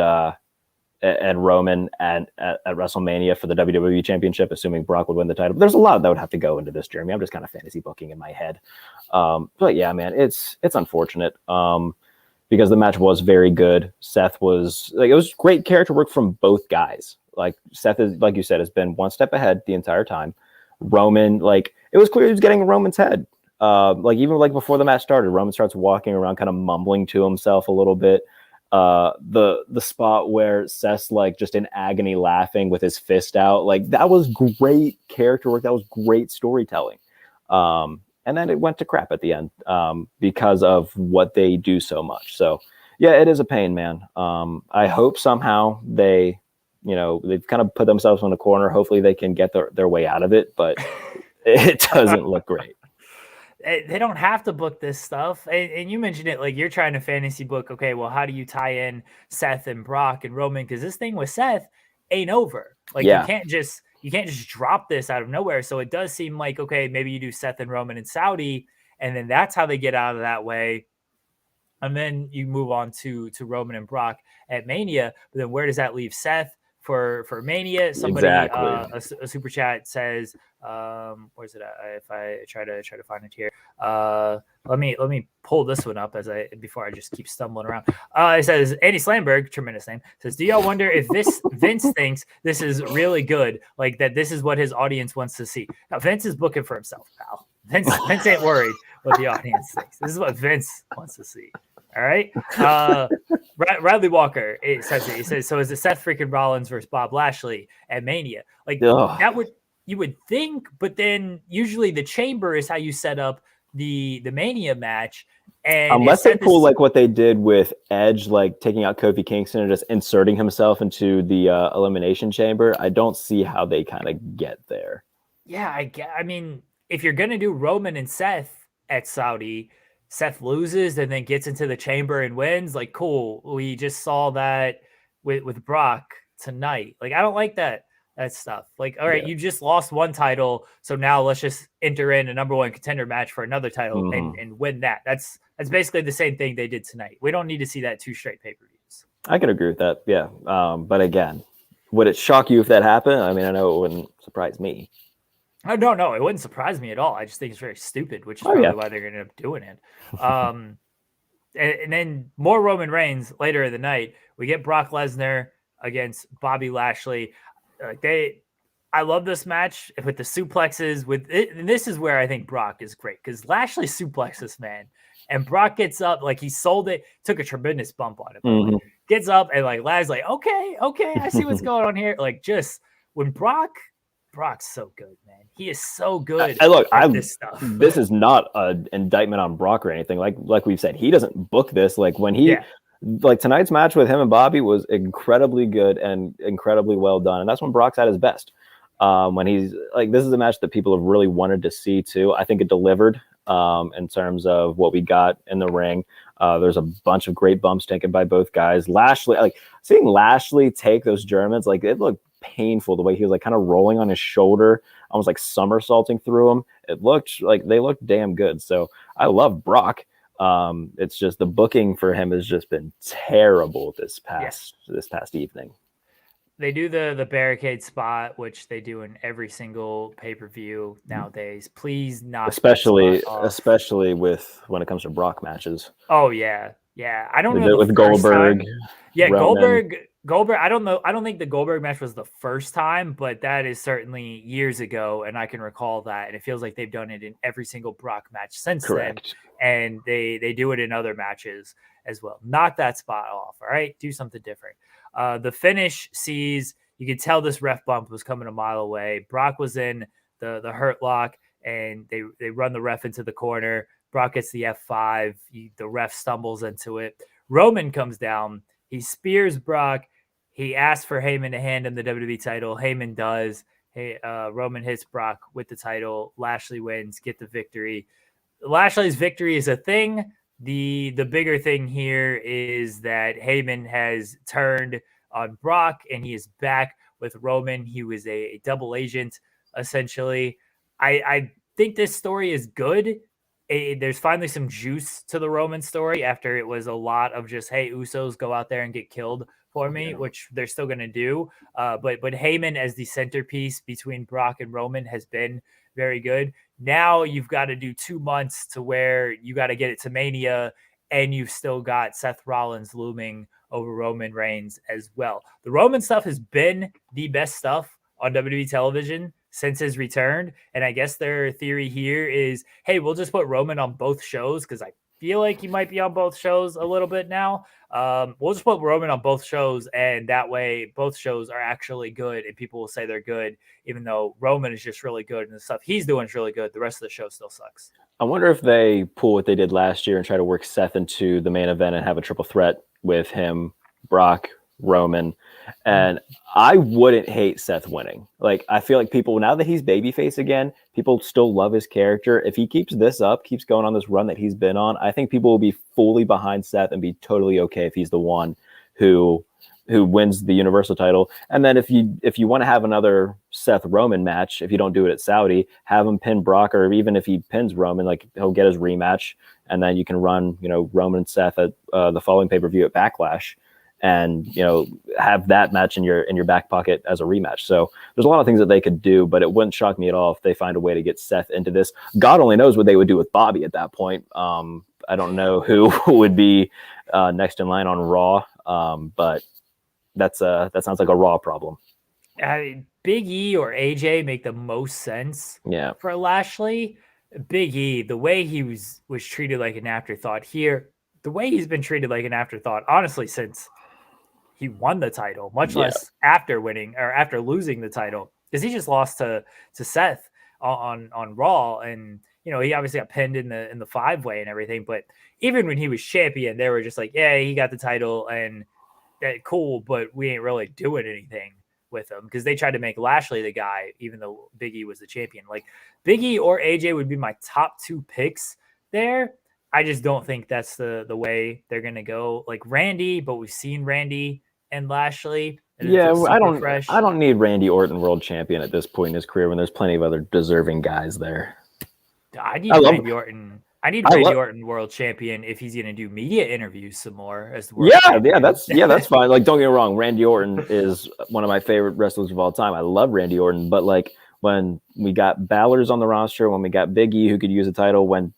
Roman at WrestleMania for the WWE Championship, assuming Brock would win the title. But there's a lot that would have to go into this, Jeremy. I'm just kind of fantasy booking in my head. But yeah, man, it's unfortunate because the match was very good. Seth was it was great character work from both guys. Like Seth is, like you said, has been one step ahead the entire time. Roman, it was clear he was getting in Roman's head. Even before the match started, Roman starts walking around kind of mumbling to himself a little bit. The spot where Seth's just in agony laughing with his fist out, that was great character work. That was great storytelling. And then it went to crap at the end because of what they do so much. So yeah, it is a pain, man. I hope somehow they've kind of put themselves in a corner. Hopefully they can get their way out of it, but it doesn't look great. They don't have to book this stuff. And you mentioned it, you're trying to fantasy book. Okay, well, how do you tie in Seth and Brock and Roman? Because this thing with Seth ain't over. You can't just drop this out of nowhere. So it does seem like, okay, maybe you do Seth and Roman in Saudi, and then that's how they get out of that way. And then you move on to Roman and Brock at Mania. But then where does that leave Seth for Mania. Somebody a super chat says, where's it at? If I try to find it here. Let me pull this one up before I just keep stumbling around. It says Andy Slamberg, tremendous name, says, do y'all wonder if Vince thinks this is really good, like that this is what his audience wants to see? Now Vince is booking for himself, pal. Vince ain't worried what the audience thinks. This is what Vince wants to see. All right. Riley Walker, it says, so is it Seth freaking Rollins versus Bob Lashley at Mania? Like that you would think, but then usually the chamber is how you set up the Mania match. And unless they pull like what they did with Edge, like taking out Kofi Kingston and just inserting himself into the elimination chamber, I don't see how they kind of get there. Yeah, I mean, if you're gonna do Roman and Seth at Saudi, Seth loses and then gets into the chamber and wins, like, cool. We just saw that with Brock tonight. Like, I don't like that stuff. Like, all right, you just lost one title, so now let's just enter in a number one contender match for another title and win that. That's basically the same thing they did tonight. We don't need to see that 2 straight pay-per-views. I can agree with that, yeah. But again, would it shock you if that happened? I mean, I know it wouldn't surprise me. Oh, no, it wouldn't surprise me at all. I just think it's very stupid, which is probably why they're going to end up doing it. And then more Roman Reigns later in the night. We get Brock Lesnar against Bobby Lashley. I love this match with the suplexes. And this is where I think Brock is great because Lashley suplexes, man, and Brock gets up like he sold it, took a tremendous bump on it. Gets up and like Lashley's like, okay, I see what's going on here. Like just when Brock's so good, man. He is so good. This stuff. This is not an indictment on Brock or anything. Like we've said, he doesn't book this. Like when he, like tonight's match with him and Bobby was incredibly good and incredibly well done, and that's when Brock's at his best. When he's like, this is a match that people have really wanted to see too. I think it delivered in terms of what we got in the ring. There's a bunch of great bumps taken by both guys. Lashley, like seeing Lashley take those Germans, like it looked painful the way he was like kind of rolling on his shoulder, almost like somersaulting through him. It looked like they looked damn good. So I love Brock. It's just the booking for him has just been terrible this past evening. They do the barricade spot, which they do in every single pay-per-view nowadays. Please not, especially with when it comes to Brock matches. Oh yeah. I don't know with Goldberg. Roman. Goldberg. I don't know. I don't think the Goldberg match was the first time, but that is certainly years ago, and I can recall that. And it feels like they've done it in every single Brock match since then, and they do it in other matches as well. Knock that spot off. All right, do something different. The finish sees, you could tell this ref bump was coming a mile away. Brock was in the hurt lock, and they run the ref into the corner. Brock gets the F5. The ref stumbles into it. Roman comes down. He spears Brock. He asks for Heyman to hand him the WWE title. Heyman does. Roman hits Brock with the title. Lashley wins, get the victory. Lashley's victory is a thing. The bigger thing here is that Heyman has turned on Brock and he is back with Roman. He was a double agent, essentially. I think this story is good. There's finally some juice to the Roman story after it was a lot of just, hey, Usos go out there and get killed for me, which they're still going to do. But Heyman as the centerpiece between Brock and Roman has been very good. Now you've got to do 2 months to where you got to get it to Mania, and you've still got Seth Rollins looming over Roman Reigns as well. The Roman stuff has been the best stuff on WWE television since his return. And I guess their theory here is, hey, we'll just put Roman on both shows because I feel like he might be on both shows a little bit now. We'll just put Roman on both shows, and that way both shows are actually good, and people will say they're good, even though Roman is just really good and the stuff he's doing is really good. The rest of the show still sucks. I wonder if they pull what they did last year and try to work Seth into the main event and have a triple threat with him, Brock, Roman. And I wouldn't hate Seth winning. Like, I feel like people, now that he's babyface again, people still love his character. If he keeps this up, keeps going on this run that he's been on, I think people will be fully behind Seth and be totally okay if he's the one who wins the Universal title. And then if you want to have another Seth Roman match, if you don't do it at Saudi, have him pin Brock, or even if he pins Roman, like he'll get his rematch, and then you can run, Roman and Seth at the following pay-per-view at Backlash. and have that match in your back pocket as a rematch. So there's a lot of things that they could do, but it wouldn't shock me at all if they find a way to get Seth into this. God only knows what they would do with Bobby at that point. I don't know who would be next in line on Raw, but that sounds like a Raw problem. Big E or AJ make the most sense for Lashley. Big E, the way he was treated like an afterthought here, the way he's been treated like an afterthought, honestly, since he won the title, much less after winning or after losing the title, because he just lost to Seth on Raw, and he obviously got pinned in the 5-way and everything. But even when he was champion, they were just like, yeah, he got the title and cool, but we ain't really doing anything with him, because they tried to make Lashley the guy, even though Big E was the champion. Like Big E or AJ would be my top 2 picks there. I just don't think that's the way they're gonna go. Like Randy, but we've seen Randy and Lashley. And I don't need Randy Orton world champion at this point in his career when there's plenty of other deserving guys there. I need Randy Orton. I need Randy Orton world champion if he's gonna do media interviews some more as the world champion. That's fine. Like, don't get me wrong, Randy Orton is one of my favorite wrestlers of all time. I love Randy Orton, but like when we got Balor's on the roster, when we got Big E who could use a title, when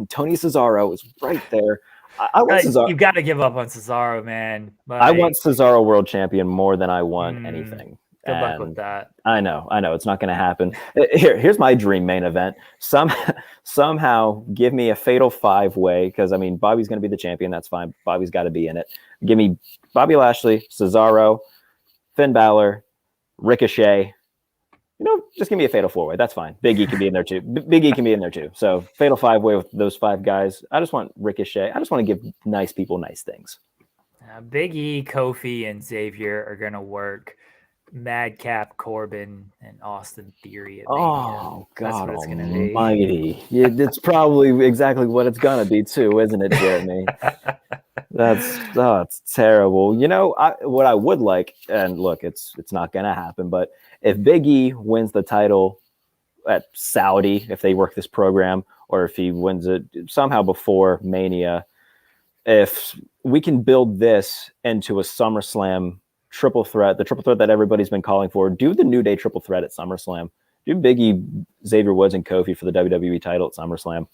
Tony Cesaro was right there. I want Cesaro. You've got to give up on Cesaro, man. Like, I want Cesaro world champion more than I want anything. Good luck with that. I know. It's not going to happen. Here's my dream main event. Somehow give me a fatal 5-way, because, I mean, Bobby's going to be the champion. That's fine. Bobby's got to be in it. Give me Bobby Lashley, Cesaro, Finn Balor, Ricochet. Just give me a fatal 4-way. That's fine. Big E can be in there too. Big E can be in there too. So fatal 5-way with those 5 guys. I just want Ricochet. I just want to give nice people nice things. Big E, Kofi, and Xavier are going to work. Madcap, Corbin, and Austin Theory. Oh, God almighty. Yeah, it's probably exactly what it's going to be too, isn't it, Jeremy? It's terrible. What I would like, and look, it's not going to happen, but if Big E wins the title at Saudi, if they work this program, or if he wins it somehow before Mania, if we can build this into a SummerSlam triple threat, the triple threat that everybody's been calling for, do the New Day triple threat at SummerSlam. Do Big E, Xavier Woods, and Kofi for the WWE title at SummerSlam.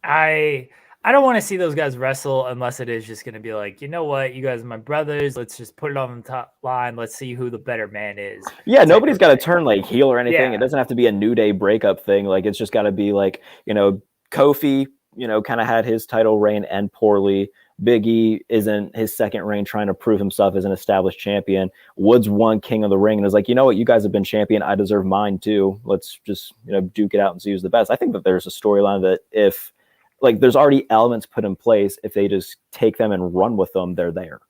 I don't want to see those guys wrestle unless it is just going to be like, you know what, you guys are my brothers. Let's just put it on the top line. Let's see who the better man is. Yeah, nobody's got to turn like heel or anything. Yeah. It doesn't have to be a New Day breakup thing. Like, it's just got to be like, Kofi, kind of had his title reign end poorly. Big E is in his second reign trying to prove himself as an established champion. Woods won King of the Ring and is like, you know what, you guys have been champion. I deserve mine too. Let's just, duke it out and see who's the best. I think that there's a storyline that if, like, there's already elements put in place. If they just take them and run with them, they're there.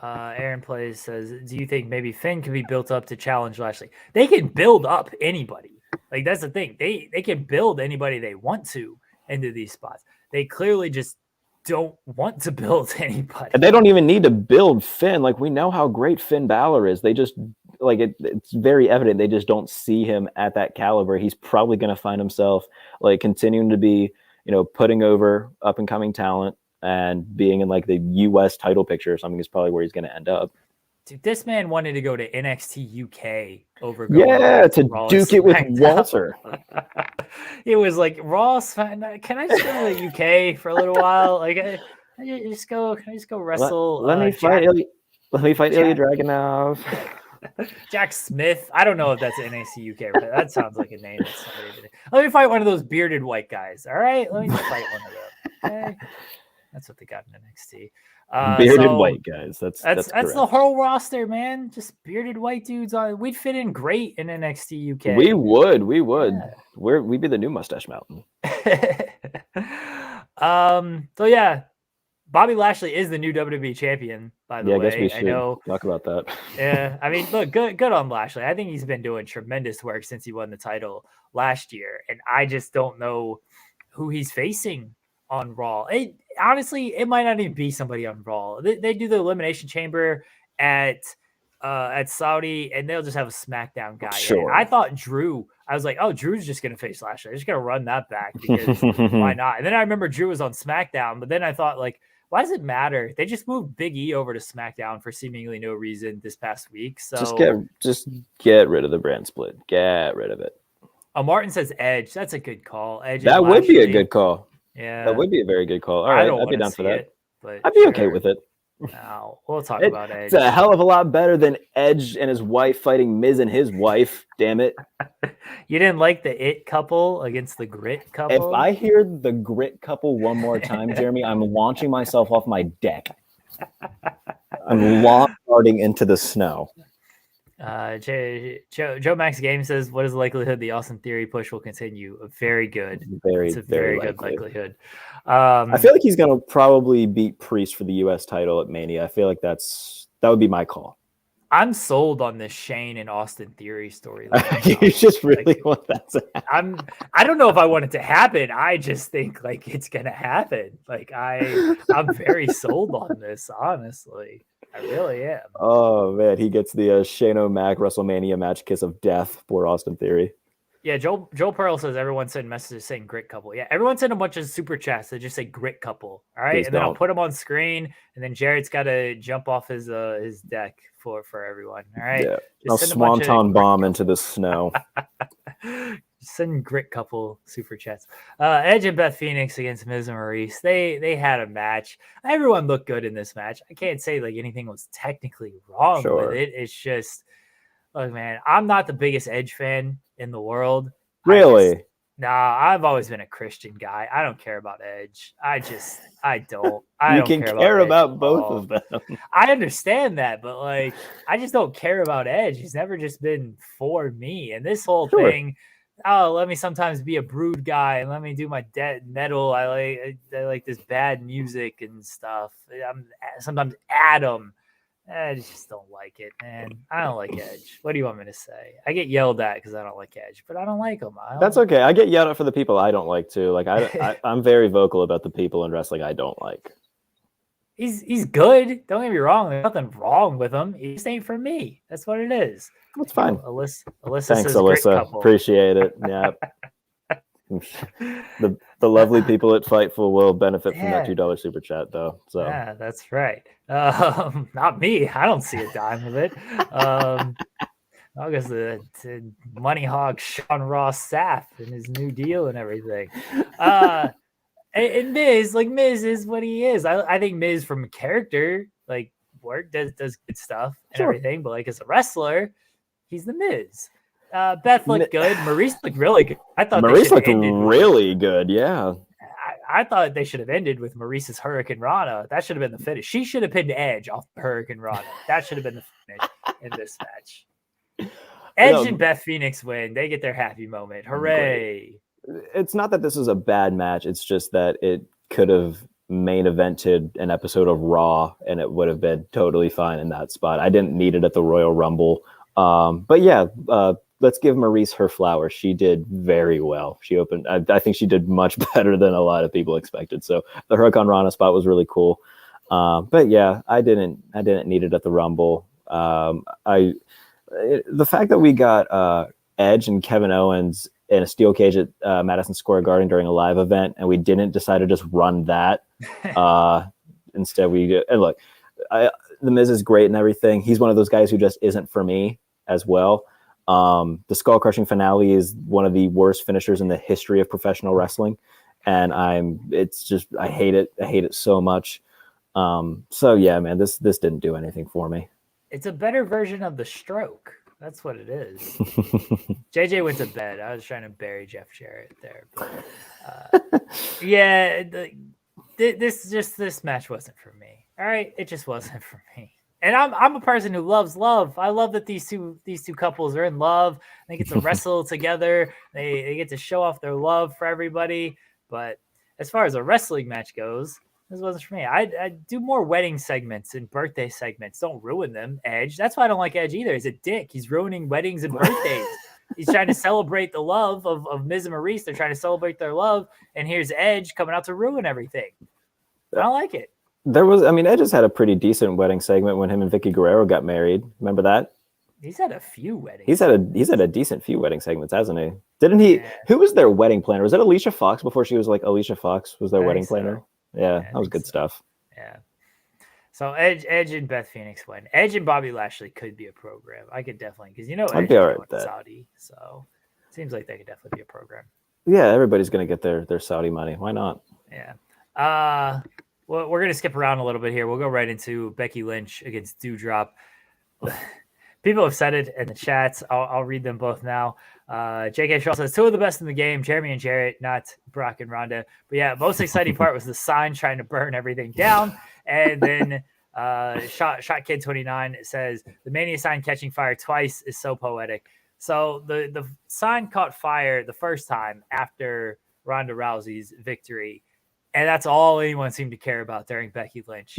Aaron Plays says, do you think maybe Finn can be built up to challenge Lashley? They can build up anybody. Like, that's the thing. They can build anybody they want to into these spots. They clearly just don't want to build anybody. And they don't even need to build Finn. Like, we know how great Finn Balor is. They just, like, it's very evident they just don't see him at that caliber. He's probably going to find himself, like, continuing to be, putting over up and coming talent and being in like the US title picture or something is probably where he's going to end up. Dude, this man wanted to go to NXT UK over. To Raw duke it with Walter. It was like, Ross, can I just go to the UK for a little while? Like, can I just go wrestle? Let me fight Ilya Dragunov. Jack Smith. I don't know if that's NXT UK. But that sounds like a name. Let me fight one of those bearded white guys. All right, let me just fight one of them. Okay? That's what they got in NXT. Bearded white guys. That's the whole roster, man. Just bearded white dudes. We'd fit in great in NXT UK. We would. Yeah. We'd be the new Mustache Mountain. So yeah, Bobby Lashley is the new WWE champion, by the way. I guess we should talk about that. Yeah, I mean, look, good on Lashley. I think he's been doing tremendous work since he won the title last year, and I just don't know who he's facing on Raw. Honestly, it might not even be somebody on Raw. They do the Elimination Chamber at Saudi, and they'll just have a SmackDown guy. Sure. I thought Drew. I was like, oh, Drew's just going to face Lashley. I'm just going to run that back because why not? And then I remember Drew was on SmackDown, but then I thought, like, why does it matter? They just moved Big E over to SmackDown for seemingly no reason this past week. So just get rid of the brand split. Get rid of it. Martin says Edge. That's a good call. Edge. That would be a good call. Yeah, that would be a very good call. All right, I'd be down for that. But I'd be okay with it. No, we'll talk about Edge. It's a hell of a lot better than Edge and his wife fighting Miz and his wife. Damn it! You didn't like the It couple against the Grit couple? If I hear the Grit couple one more time, Jeremy, I'm launching myself off my deck. I'm launching into the snow. Joe Max Game says, "What is the likelihood the Austin Theory push will continue?" Very good. It's a very good likelihood. I feel like he's going to probably beat Priest for the U.S. title at Mania. I feel like that would be my call. I'm sold on this Shane and Austin Theory story. You just really want that to happen. I don't know if I want it to happen. I just think like it's gonna happen. Like I'm very sold on this, honestly. I really am. Oh man, he gets the Shane O'Mac WrestleMania match kiss of death for Austin Theory. Yeah, Joel Pearl says everyone send messages saying Grit couple. Yeah, everyone send a bunch of super chats that just say Grit couple. All right, Please and then don't. I'll put them on screen, and then Jarrett's got to jump off his deck for everyone. All right, yeah. I'll swanton bomb into the snow. Send Grit couple super chats. Edge and Beth Phoenix against Miz and Maurice. They had a match. Everyone looked good in this match. I can't say like anything was technically wrong with it. It's just, look, man, I'm not the biggest Edge fan in the world. Really? I've always been a Christian guy. I don't care about Edge. I don't. You can care about both of them. I understand that, but like, I just don't care about Edge. He's never just been for me. And this whole thing, let me sometimes be a brood guy and let me do my metal. I like this bad music and stuff. I'm sometimes Adam. I just don't like it, man. I don't like Edge. What do you want me to say? I get yelled at because I don't like Edge, but I don't like him. That's okay. I get yelled at for the people I don't like too. Like I'm very vocal about the people in wrestling I don't like. He's good. Don't get me wrong. There's nothing wrong with him. He just ain't for me. That's what it is. That's fine. Alyssa Thanks, says Alyssa. Appreciate it. Yeah. The lovely people at Fightful will benefit from that $2 super chat, though. So yeah, that's right. Not me. I don't see a dime of it. I guess the money hog Sean Ross Sapp and his new deal and everything. And Miz is what he is. I think Miz from character, like work, does good stuff and everything, but like as a wrestler, he's the Miz. Beth looked good. Maurice looked really good. I thought Maurice looked really good. Yeah. I thought they should have ended with Maurice's Hurricane Rana. That should have been the finish. She should have pinned Edge off Hurricane Rana. That should have been the finish in this match. Edge and Beth Phoenix win. They get their happy moment. Hooray. It's not that this is a bad match. It's just that it could have main evented an episode of Raw and it would have been totally fine in that spot. I didn't need it at the Royal Rumble. But yeah, let's give Maurice her flowers. She did very well. She opened. I think she did much better than a lot of people expected. So the Hurricane Rana spot was really cool. But yeah, I didn't need it at the Rumble. The fact that we got Edge and Kevin Owens in a steel cage at Madison Square Garden during a live event, and we didn't decide to just run that. Instead, and look, The Miz is great and everything. He's one of those guys who just isn't for me as well. The skull crushing finale is one of the worst finishers in the history of professional wrestling. And I hate it. I hate it so much. So yeah, man, this didn't do anything for me. It's a better version of the stroke. That's what it is. JJ went to bed. I was trying to bury Jeff Jarrett there. But, yeah, this match wasn't for me. All right, it just wasn't for me. And I'm a person who loves love. I love that these two couples are in love. They get to wrestle together. They get to show off their love for everybody. But as far as a wrestling match goes, this wasn't for me. I do more wedding segments and birthday segments. Don't ruin them, Edge. That's why I don't like Edge either. He's a dick. He's ruining weddings and birthdays. He's trying to celebrate the love of Miz and Maurice. They're trying to celebrate their love. And here's Edge coming out to ruin everything. I don't like it. Edge has had a pretty decent wedding segment when him and Vicky Guerrero got married. Remember that? He's had a few weddings. He's had a decent few wedding segments, hasn't he? Didn't he? Yeah. Who was their wedding planner? Was it Alicia Fox before she was like Alicia Fox was their wedding planner? Yeah, that was good stuff. Yeah. So Edge and Beth Phoenix win. Edge and Bobby Lashley could be a program. I could definitely, because Edge I'd is be all right going with to that. Saudi, so seems like they could definitely be a program. Yeah, everybody's going to get their Saudi money. Why not? Yeah. Well, we're going to skip around a little bit here. We'll go right into Becky Lynch against Doudrop. People have said it in the chats. I'll read them both now. JK Shaw says, 2 of the best in the game, Jeremy and Jarrett, not Brock and Ronda. But yeah, most exciting part was the sign trying to burn everything down. And then Shot Kid 29 says, the Mania sign catching fire twice is so poetic. So the sign caught fire the first time after Ronda Rousey's victory. And that's all anyone seemed to care about during Becky Lynch.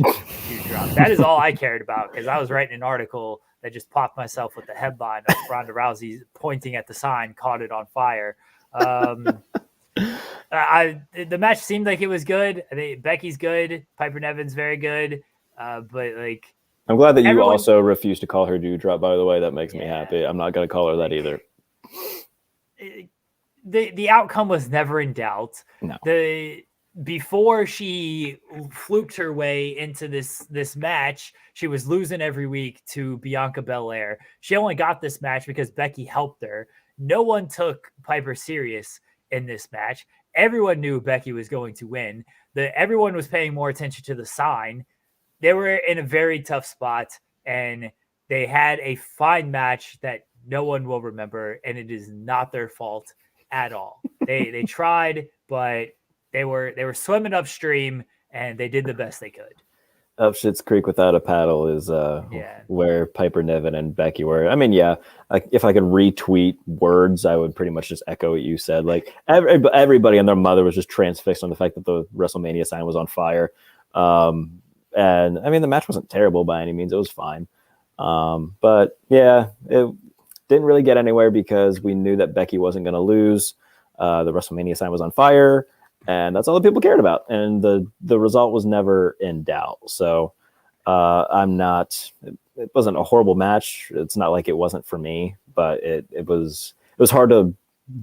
That is all I cared about, because I was writing an article that just popped myself with the headline of Ronda Rousey pointing at the sign, caught it on fire. The match seemed like it was good. I think Becky's good. Piper Nevin's very good. But like, I'm glad that you also refuse to call her Doudrop, by the way. That makes me happy. I'm not going to call her that either. The outcome was never in doubt. No. Before she fluked her way into this match, she was losing every week to Bianca Belair. She only got this match because Becky helped her. No one took Piper serious in this match. Everyone knew Becky was going to win. Everyone was paying more attention to the sign. They were in a very tough spot, and they had a fine match that no one will remember, and it is not their fault at all. They tried, but they were swimming upstream, and they did the best they could. Up Schitt's Creek without a paddle is where Piper Niven and Becky were. I mean, if I could retweet words, I would pretty much just echo what you said. Like everybody and their mother was just transfixed on the fact that the WrestleMania sign was on fire. And I mean, the match wasn't terrible by any means. It was fine. But yeah, it didn't really get anywhere because we knew that Becky wasn't going to lose. The WrestleMania sign was on fire. And that's all the people cared about. And the result was never in doubt. So it wasn't a horrible match. It's not like it wasn't for me, but it was hard to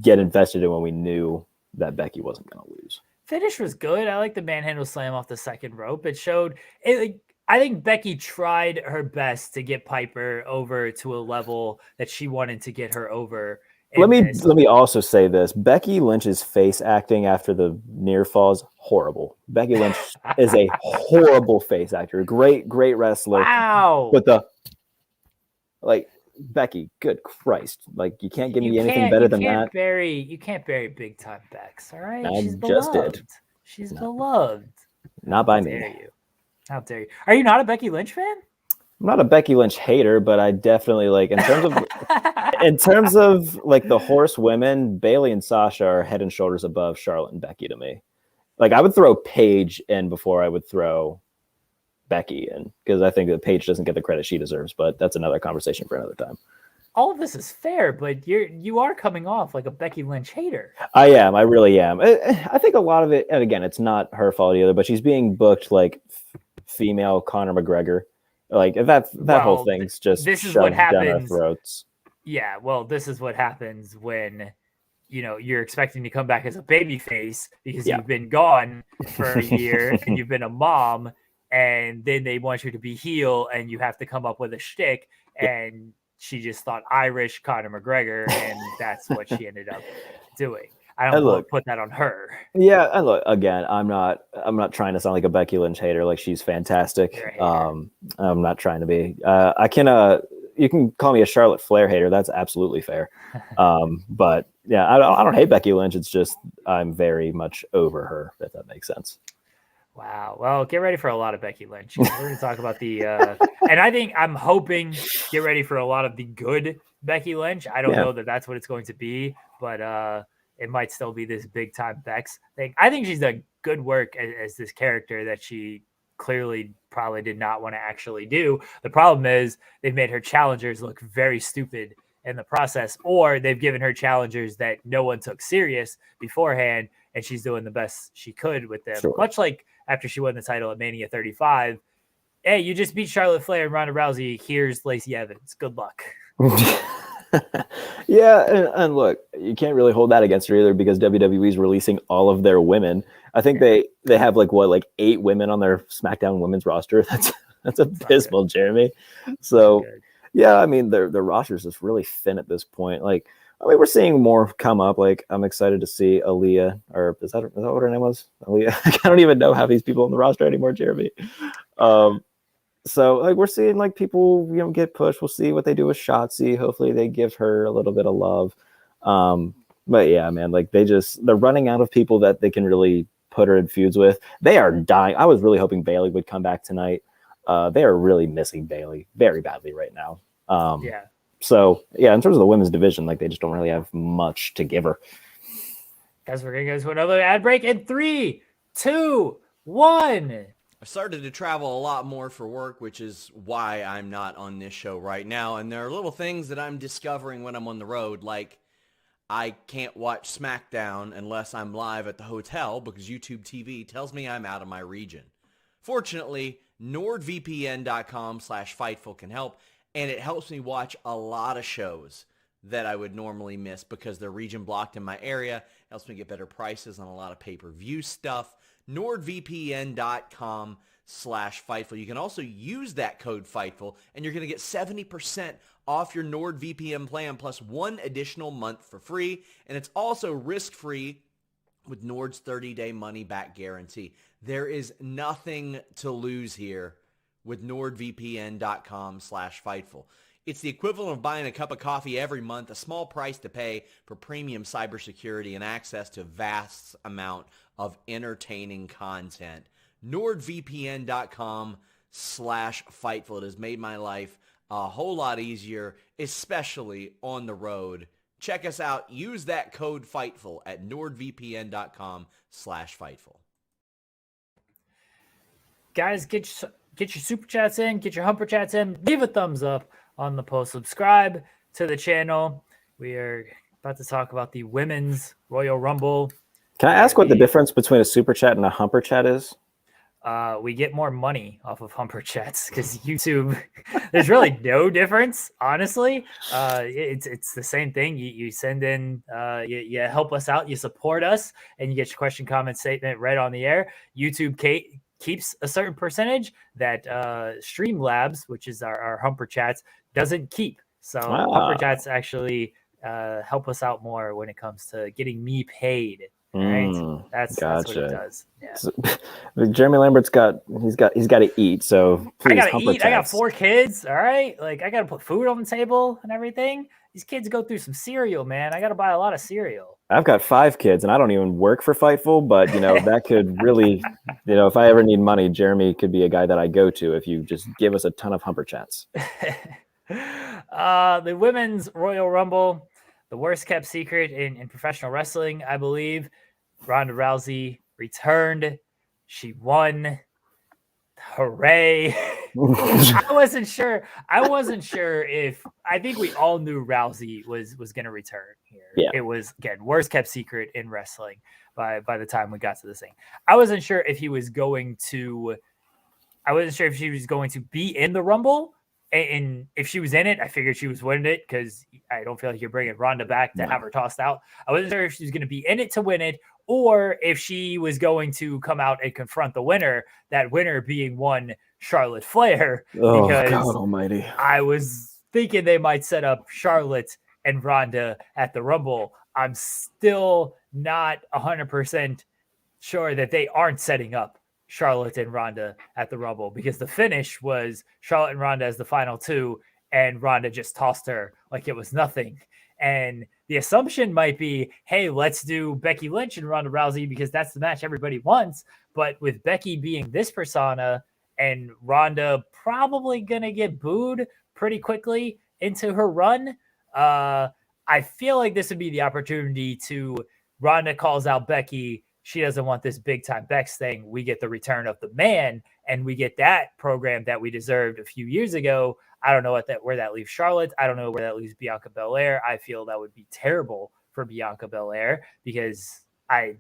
get invested in when we knew that Becky wasn't going to lose. Finish was good. I like the manhandle slam off the second rope. It showed it. I think Becky tried her best to get Piper over to a level that she wanted to get her over. Let me also say this. Becky Lynch's face acting after the near fall is horrible. Becky Lynch is a horrible face actor. Great wrestler. Wow. But Becky, good Christ. Like, you can't give me anything better than that. You can't bury big time Bex, all right? She's beloved. She's beloved. Not by me. How dare you? Are you not a Becky Lynch fan? I'm not a Becky Lynch hater, but I definitely like in terms of like the horsewomen, Bayley and Sasha are head and shoulders above Charlotte and Becky to me. Like, I would throw Paige in before I would throw Becky in, because I think that Paige doesn't get the credit she deserves, but that's another conversation for another time. All of this is fair, but you are coming off like a Becky Lynch hater. I am. I really am. I think a lot of it, and again, it's not her fault either, but she's being booked like female Conor McGregor. Like, that whole thing's just this is what happens down our throats. Yeah, well, this is what happens when you're expecting to come back as a baby face because you've been gone for a year and you've been a mom, and then they want you to be heel and you have to come up with a shtick, and she just thought Irish Conor McGregor, and that's what she ended up doing. I don't want to put that on her. Yeah, and look, again, I'm not trying to sound like a Becky Lynch hater. Like, she's fantastic. I'm not trying to be. You can call me a Charlotte Flair hater. That's absolutely fair. But yeah, I don't hate Becky Lynch. It's just I'm very much over her, if that makes sense. Wow. Well, get ready for a lot of Becky Lynch. We're going to talk about the and I'm hoping get ready for a lot of the good Becky Lynch. I don't know that that's what it's going to be, but it might still be this big time Bex thing. I think she's done good work as this character that she clearly probably did not want to actually do. The problem is they've made her challengers look very stupid in the process, or they've given her challengers that no one took serious beforehand, and she's doing the best she could with them. Sure. Much like after she won the title at Mania 35. Hey, you just beat Charlotte Flair and Ronda Rousey. Here's Lacey Evans. Good luck. Yeah, and look, you can't really hold that against her either because WWE is releasing all of their women. I think they have like 8 women on their SmackDown women's roster. That's abysmal, Jeremy. So yeah, I mean their roster is just really thin at this point. Like, I mean, we're seeing more come up. Like, I'm excited to see Aaliyah, or is that what her name was? Aaliyah. I don't even know how these people on the roster anymore, Jeremy. So like we're seeing like people, get pushed. We'll see what they do with Shotzi. Hopefully they give her a little bit of love. But yeah, man, like they're running out of people that they can really put her in feuds with. They are dying. I was really hoping Bayley would come back tonight. They are really missing Bayley very badly right now. So yeah, in terms of the women's division, like they just don't really have much to give her. Guys, we're gonna go to another ad break in 3, 2, 1. I started to travel a lot more for work, which is why I'm not on this show right now. And there are little things that I'm discovering when I'm on the road, like I can't watch SmackDown unless I'm live at the hotel because YouTube TV tells me I'm out of my region. Fortunately, NordVPN.com/Fightful can help, and it helps me watch a lot of shows that I would normally miss because they're region blocked in my area. It helps me get better prices on a lot of pay-per-view stuff. NordVPN.com/Fightful. You can also use that code Fightful, and you're going to get 70% off your NordVPN plan plus 1 additional month for free. And it's also risk-free with Nord's 30-day money-back guarantee. There is nothing to lose here with NordVPN.com/Fightful. It's the equivalent of buying a cup of coffee every month, a small price to pay for premium cybersecurity and access to vast amount of entertaining content. NordVPN.com/Fightful. It has made my life a whole lot easier, especially on the road. Check us out. Use that code Fightful at NordVPN.com/Fightful. Guys, get your super chats in, get your humper chats in, leave a thumbs up on the post, subscribe to the channel. We are about to talk about the Women's Royal Rumble. Can I ask what the difference between a super chat and a humper chat is? We get more money off of humper chats because YouTube, there's really no difference, honestly. It's the same thing. You send in, you help us out, you support us, and you get your question, comment, statement read on the air. YouTube keeps a certain percentage that Streamlabs, which is our humper chats, doesn't keep. So humper chats actually help us out more when it comes to getting me paid. Right, that's what it does. Yeah. So, Jeremy Lambert's he's got to eat. So please, I gotta eat. I got 4 kids. All right, like I gotta put food on the table and everything. These kids go through some cereal, man. I gotta buy a lot of cereal. I've got 5 kids, and I don't even work for Fightful. But that could really, if I ever need money, Jeremy could be a guy that I go to if you just give us a ton of humper chats. The Women's Royal Rumble, the worst kept secret in professional wrestling, I believe. Ronda Rousey returned. She won. Hooray. I wasn't sure if I think we all knew Rousey was going to return here. Yeah. It was, again, worst kept secret in wrestling by the time we got to this thing. I wasn't sure if she was going to be in the Rumble. And if she was in it, I figured she was winning it because I don't feel like you're bringing Ronda back to have her tossed out. I wasn't sure if she was going to be in it to win it or if she was going to come out and confront the winner, that winner being one Charlotte Flair. Oh, God almighty. I was thinking they might set up Charlotte and Ronda at the Rumble. I'm still not 100% sure that they aren't setting up Charlotte and Ronda at the Rumble because the finish was Charlotte and Ronda as the final 2 and Ronda just tossed her like it was nothing. And the assumption might be, hey, let's do Becky Lynch and Ronda Rousey because that's the match everybody wants. But with Becky being this persona and Ronda probably going to get booed pretty quickly into her run, I feel like this would be the opportunity to Ronda calls out Becky. She doesn't want this big time Bex thing. We get the return of the man and we get that program that we deserved a few years ago. I don't know where that leaves Charlotte. I don't know where that leaves Bianca Belair. I feel that would be terrible for Bianca Belair because the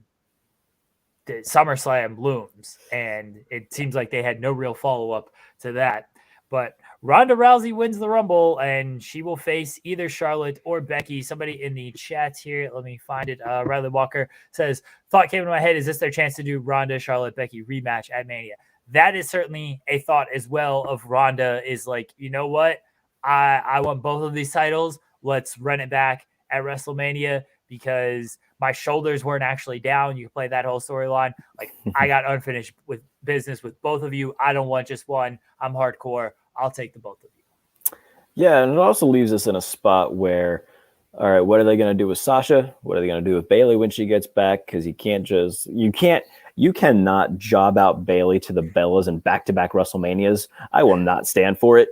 SummerSlam looms and it seems like they had no real follow up to that. But Ronda Rousey wins the Rumble, and she will face either Charlotte or Becky. Somebody in the chat here, let me find it. Riley Walker says, thought came into my head, is this their chance to do Ronda, Charlotte, Becky rematch at Mania? That is certainly a thought as well of Ronda is like, you know what? I want both of these titles. Let's run it back at WrestleMania because my shoulders weren't actually down. You can play that whole storyline. Like, I got unfinished with business with both of you. I don't want just one. I'm hardcore. I'll take the both of you. Yeah, and it also leaves us in a spot where, all right, what are they going to do with Sasha? What are they going to do with Bayley when she gets back? Because you cannot job out Bayley to the Bellas in back-to-back WrestleManias. I will not stand for it.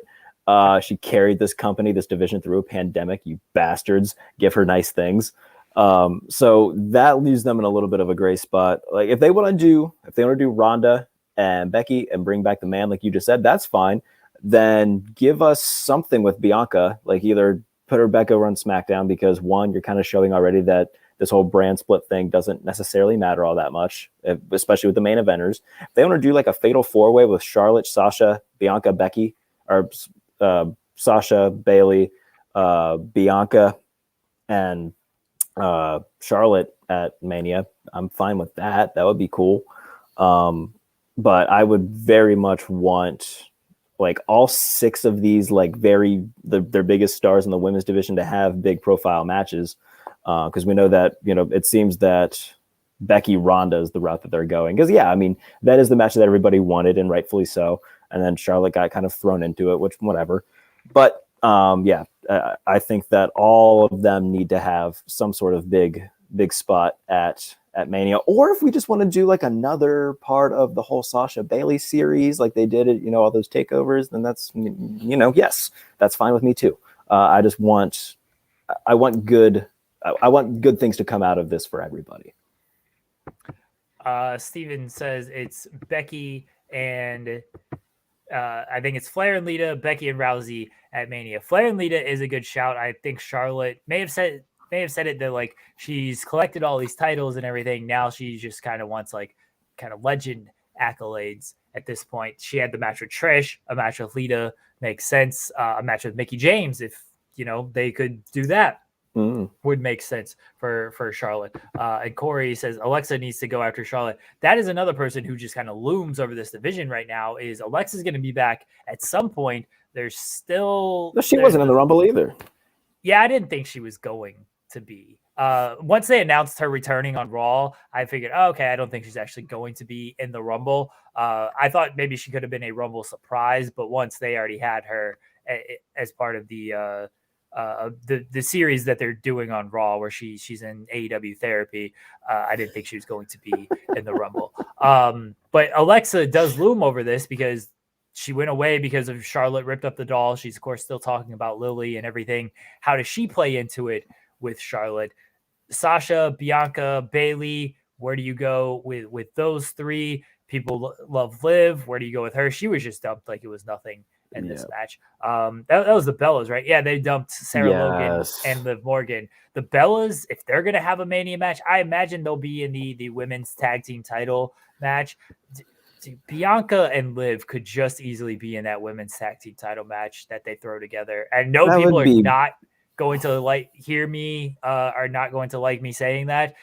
She carried this company, this division through a pandemic. You bastards, give her nice things. So that leaves them in a little bit of a gray spot. Like if they want to do Ronda and Becky and bring back the man, like you just said, that's fine. Then give us something with Bianca, like either put her back over on SmackDown because one, you're kind of showing already that this whole brand split thing doesn't necessarily matter all that much, especially with the main eventers. If they want to do like a fatal four-way with Charlotte, Sasha, Bianca, Becky, or Sasha, Bayley, Bianca, and Charlotte at Mania, I'm fine with that. That would be cool. But I would very much want like all six of these like their biggest stars in the women's division to have big profile matches. Because we know that, it seems that Becky Ronda is the route that they're going. Because, yeah, I mean, that is the match that everybody wanted, and rightfully so. And then Charlotte got kind of thrown into it, which, whatever. But, I think that all of them need to have some sort of big spot at Mania. Or if we just want to do, like, another part of the whole Sasha Bayley series, like they did it, all those takeovers, then that's, yes, that's fine with me, too. I want good things to come out of this for everybody. Steven says it's Becky and I think it's Flair and Lita, Becky and Rousey at Mania. Flair and Lita is a good shout. I think Charlotte may have said it that like she's collected all these titles and everything. Now she just kind of wants like kind of legend accolades at this point. She had the match with Trish, a match with Lita makes sense. A match with Mickie James, if they could do that. Would make sense for Charlotte. And Corey says Alexa needs to go after Charlotte. That is another person who just kind of looms over this division right now. Is Alexa's going to be back at some point? There's still she wasn't in the Rumble either. Yeah, I didn't think she was going to be. Once they announced her returning on Raw, I figured, okay, I don't think she's actually going to be in the Rumble. I thought maybe she could have been a Rumble surprise, but once they already had her as part of the series that they're doing on Raw where she's in AEW therapy, I didn't think she was going to be in the Rumble. But Alexa does loom over this because she went away because of Charlotte ripped up the doll. She's of course still talking about Lily and everything. How does she play into it with Charlotte? Sasha, Bianca, Bayley, where do you go with those three? People love Liv. Where do you go with her? She was just dumped like it was nothing in this match. That was the Bellas, right? Yeah, they dumped Sarah Logan and Liv Morgan. The Bellas, if they're going to have a Mania match, I imagine they'll be in the women's tag team title match. Bianca and Liv could just easily be in that women's tag team title match that they throw together. And no, people are not going to hear me, are not going to like me saying that.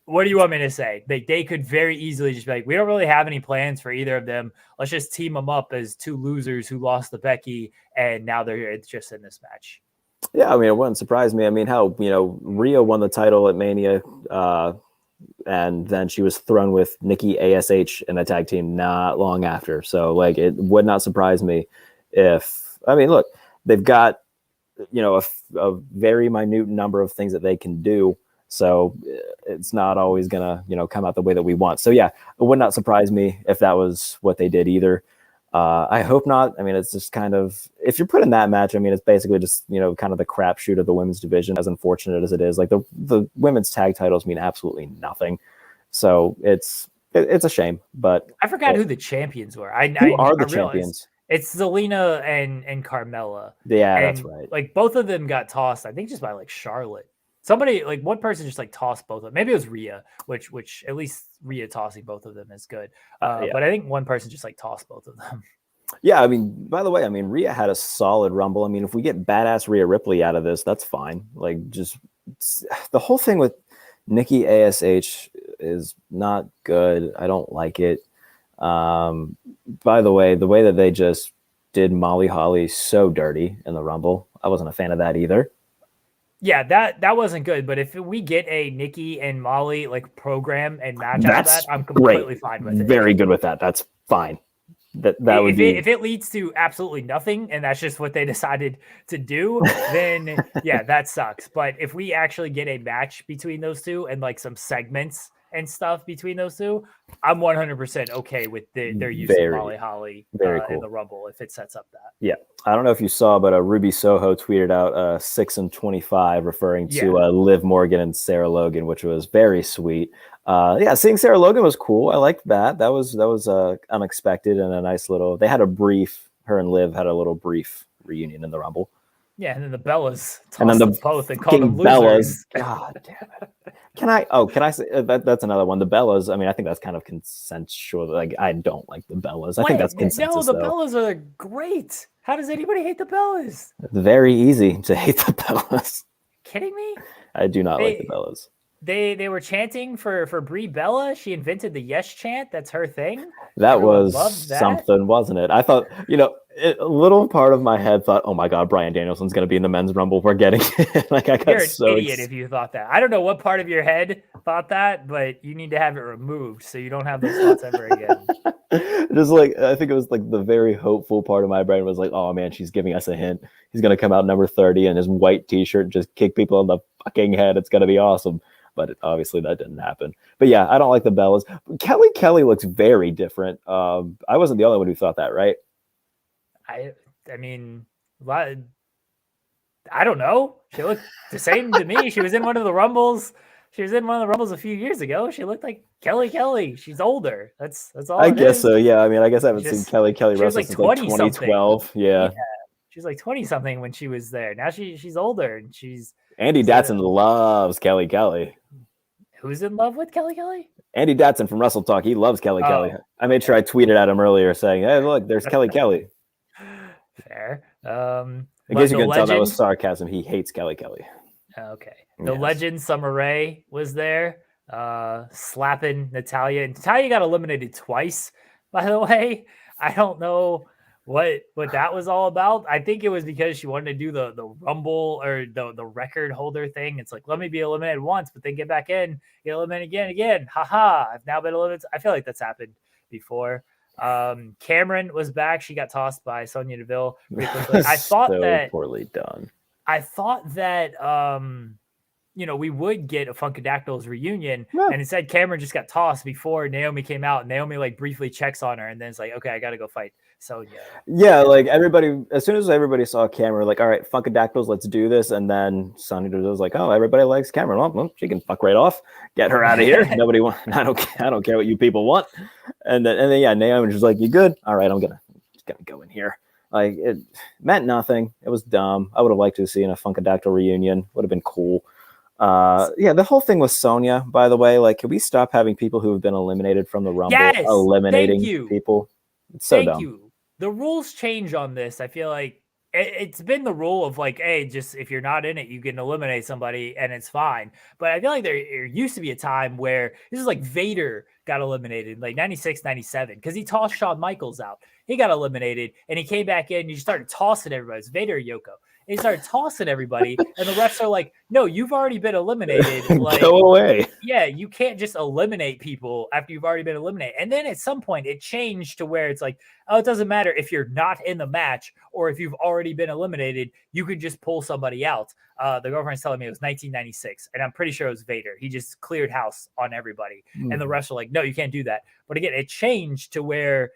What do you want me to say? They could very easily just be like, we don't really have any plans for either of them. Let's just team them up as two losers who lost to Becky, and now they're just in this match. Yeah, I mean, it wouldn't surprise me. I mean, how, Rhea won the title at Mania, and then she was thrown with Nikki ASH in a tag team not long after. So, it would not surprise me if, look, they've got, a very minute number of things that they can do. So it's not always going to, come out the way that we want. So, yeah, it would not surprise me if that was what they did either. I hope not. It's just kind of, if you're put in that match, it's basically just, kind of the crapshoot of the women's division, as unfortunate as it is. Like the women's tag titles mean absolutely nothing. So it's a shame, but I forgot who the champions were. Who are the champions? It's Zelina and Carmella. Yeah, that's right. Both of them got tossed, I think, just by Charlotte. Somebody, one person just tossed both of them. Maybe it was Rhea, which at least Rhea tossing both of them is good. But I think one person just tossed both of them. Yeah, I mean, by the way, I mean, Rhea had a solid Rumble. I mean, if we get badass Rhea Ripley out of this, that's fine. Like, just the whole thing with Nikki ASH is not good. I don't like it. By the way that they just did Molly Holly so dirty in the Rumble, I wasn't a fan of that either. Yeah, that wasn't good. But if we get a Nikki and Molly like program and match out of that, I'm completely fine with it. Very good with that. That's fine. That would be if it leads to absolutely nothing and that's just what they decided to do, then yeah, that sucks. But if we actually get a match between those two and like some segments and stuff between those two, I'm 100% okay with their use of Molly Holly in the Rumble if it sets up that. Yeah. I don't know if you saw, but Ruby Soho tweeted out 6 and 25 referring to Liv Morgan and Sarah Logan, which was very sweet. Seeing Sarah Logan was cool. I liked that. That was unexpected and a nice little. They had her and Liv had a little brief reunion in the Rumble. Yeah, and then the Bellas tossed them both and called them losers. God damn it! Can I say that's another one? The Bellas. I mean, I think that's kind of consensual. Like, I don't like the Bellas. I think that's consensus. No, the Bellas are great. How does anybody hate the Bellas? It's very easy to hate the Bellas. Kidding me? I do not like the Bellas. They were chanting for Brie Bella. She invented the yes chant. That's her thing. That was something, wasn't it? I thought, a little part of my head thought, oh my God, Bryan Danielson's going to be in the men's Rumble. We're getting it. Like, I got You're an idiot if you thought that. I don't know what part of your head thought that, but you need to have it removed so you don't have those thoughts ever again. Just like, I think it was like the very hopeful part of my brain was like, oh man, she's giving us a hint. He's going to come out number 30 in his white t-shirt, just kick people in the fucking head. It's going to be awesome. But obviously that didn't happen. But yeah, I don't like the Bellas. Kelly looks very different. I wasn't the only one who thought that, right? I mean, I don't know. She looked the same to me. She was in one of the Rumbles. She was in one of the Rumbles a few years ago. She looked like Kelly. She's older. That's all. I guess so. Yeah. I mean, I guess I haven't seen Kelly wrestle since like 2012. Yeah. She was like 20 something when she was there. Now she's older and she's. Andy Datson loves Kelly. Who's in love with Kelly? Andy Datson from Wrestle Talk. He loves Kelly. I made sure I tweeted at him earlier saying, "Hey, look, there's Kelly." Fair. I guess you can tell that was sarcasm. He hates Kelly. Okay. The legend Summer Rae was there, slapping Natalya. And Natalya got eliminated twice, by the way. I don't know what that was all about. I think it was because she wanted to do the Rumble or the record holder thing. It's like, let me be eliminated once, but then get back in, get eliminated again. Haha, I've now been eliminated. I feel like that's happened before. Cameron was back. She got tossed by Sonya Deville. I thought that poorly done. I thought that we would get a Funkadactyls reunion, and instead Cameron just got tossed before Naomi came out. Naomi like briefly checks on her, and then it's like, okay, I got to go fight Sonya. Yeah, like everybody, as soon as everybody saw Cameron, like, all right, Funkadactyls, let's do this. And then Sonya Deville was like, oh, everybody likes Cameron. Well, she can fuck right off. Get her out of here. Nobody wants. I don't care what you people want. And then Naomi was like, you good? All right, I'm just gonna go in here. Like, it meant nothing. It was dumb. I would have liked to see a Funkadactyl reunion. Would have been cool. The whole thing with Sonya, by the way, like, can we stop having people who have been eliminated from the Rumble eliminating people? It's so dumb. Thank you. The rules change on this. I feel like it's been the rule of like, hey, just if you're not in it, you can eliminate somebody and it's fine. But I feel like there used to be a time where this is like Vader got eliminated, like 96, 97, because he tossed Shawn Michaels out. He got eliminated and he came back in and he started tossing everybody. It's Vader or Yoko. And he started tossing everybody, and the refs are like, no, you've already been eliminated. Like, go away. Yeah, you can't just eliminate people after you've already been eliminated. And then at some point, it changed to where it's like, oh, it doesn't matter if you're not in the match or if you've already been eliminated, you could just pull somebody out. The girlfriend's telling me it was 1996, and I'm pretty sure it was Vader. He just cleared house on everybody. And the refs are like, no, you can't do that. But again, it changed to where,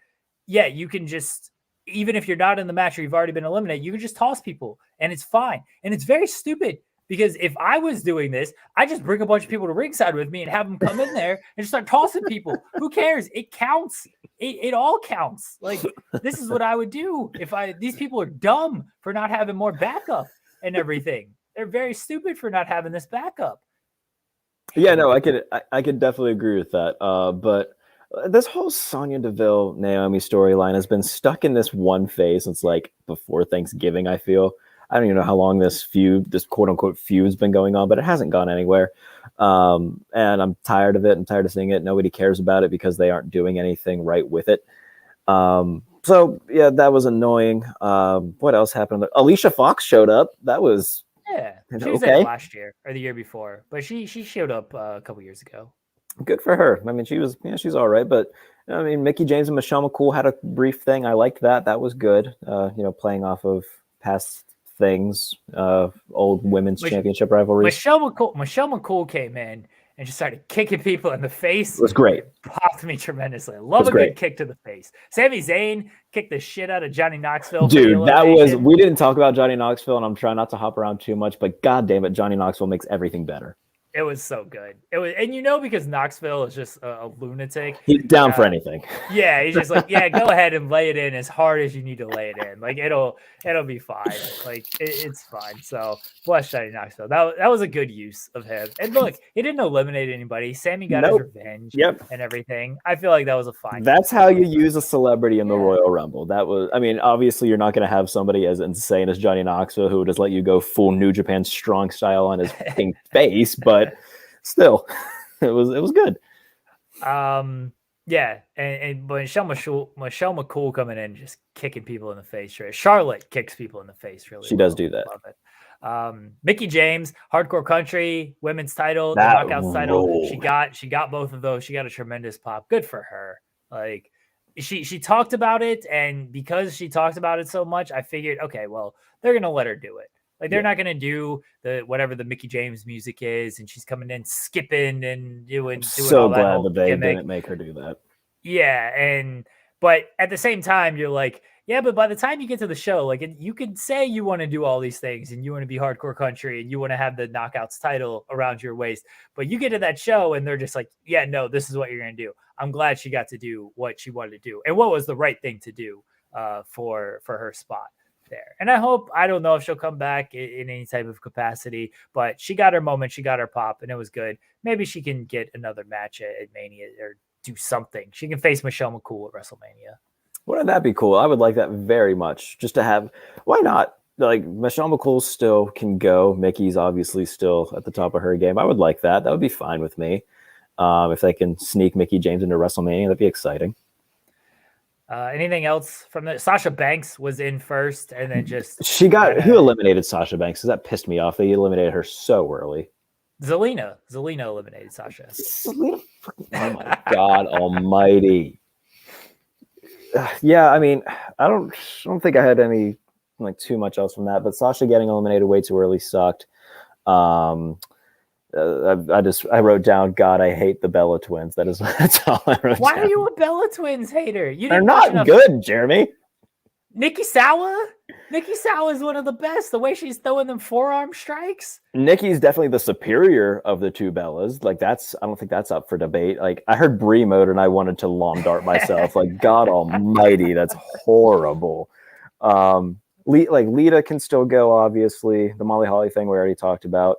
yeah, you can just, even if you're not in the match or you've already been eliminated, you can just toss people and it's fine. And it's very stupid because if I was doing this, I just bring a bunch of people to ringside with me and have them come in there and just start tossing people. Who cares? It counts. It all counts. Like, this is what I would do if these people are dumb for not having more backup and everything. They're very stupid for not having this backup. Yeah, no, I could definitely agree with that. But This whole Sonya Deville Naomi storyline has been stuck in this one phase since like before Thanksgiving. I feel I don't even know how long this quote unquote feud's been going on, but it hasn't gone anywhere. And I'm tired of it. I'm tired of seeing it. Nobody cares about it because they aren't doing anything right with it. So yeah, that was annoying. What else happened? Alicia Fox showed up. That was she was there last year or the year before, but she showed up a couple years ago. Good for her. I mean, she's all right, but I mean, Mickie James and Michelle McCool had a brief thing. I liked that. That was good. Playing off of past things, old women's championship rivalries. Michelle McCool came in and just started kicking people in the face. It was great. It popped me tremendously. Love a good kick to the face. Sami Zayn kicked the shit out of Johnny Knoxville. Dude, we didn't talk about Johnny Knoxville, and I'm trying not to hop around too much, but god damn it, Johnny Knoxville makes everything better. It was so good. Because Knoxville is just a lunatic. He's down for anything. Yeah, he's just like, yeah, go ahead and lay it in as hard as you need to lay it in. Like it'll be fine. Like it's fine. So bless Johnny Knoxville. That was a good use of him. And look, he didn't eliminate anybody. Sammy got his revenge. And everything. I feel like that was a fine. That's how you use a celebrity in the Royal Rumble. That was. I mean, obviously, you're not going to have somebody as insane as Johnny Knoxville who would just let you go full New Japan Strong style on his pink face, but still, it was good. Yeah, and Michelle McCool coming in just kicking people in the face. Right? Charlotte kicks people in the face. Really, she does do that. Love it. Mickie James, Hardcore Country Women's title, the Knockouts title. She got both of those. She got a tremendous pop. Good for her. Like she talked about it, and because she talked about it so much, I figured, okay, well, they're gonna let her do it. Like they're not gonna do whatever the Mickie James music is, and she's coming in skipping and doing. So all glad that they didn't make her do that. Yeah, but at the same time, you're like, yeah, but by the time you get to the show, like you could say you want to do all these things and you want to be Hardcore Country and you want to have the Knockouts title around your waist, but you get to that show and they're just like, yeah, no, this is what you're gonna do. I'm glad she got to do what she wanted to do and what was the right thing to do for her spot there. And I don't know if she'll come back in any type of capacity, but she got her moment, she got her pop, and it was good. Maybe she can get another match at Mania or do something. She can face Michelle McCool at WrestleMania. Wouldn't that be cool? I would like that very much. Just to have, why not? Like Michelle McCool still can go. Mickey's obviously still at the top of her game. I would like that. That would be fine with me. If they can sneak Mickie James into WrestleMania, that'd be exciting. Anything else from the Sasha Banks was in first, and then just who eliminated Sasha Banks? Because that pissed me off. They eliminated her so early. Zelina eliminated Sasha. Zelina, oh my god almighty. Yeah, I mean, I don't think I had any like too much else from that, but Sasha getting eliminated way too early sucked. I wrote down, God, I hate the Bella Twins. That's all I wrote. Why down. are you a Bella Twins hater? They're not good, Jeremy. Nikki Sawa is one of the best. The way she's throwing them forearm strikes. Nikki's definitely the superior of the two Bellas. Like I don't think that's up for debate. Like I heard Brie mode and I wanted to lawn dart myself. Like God almighty, that's horrible. Lita can still go, obviously. The Molly Holly thing we already talked about.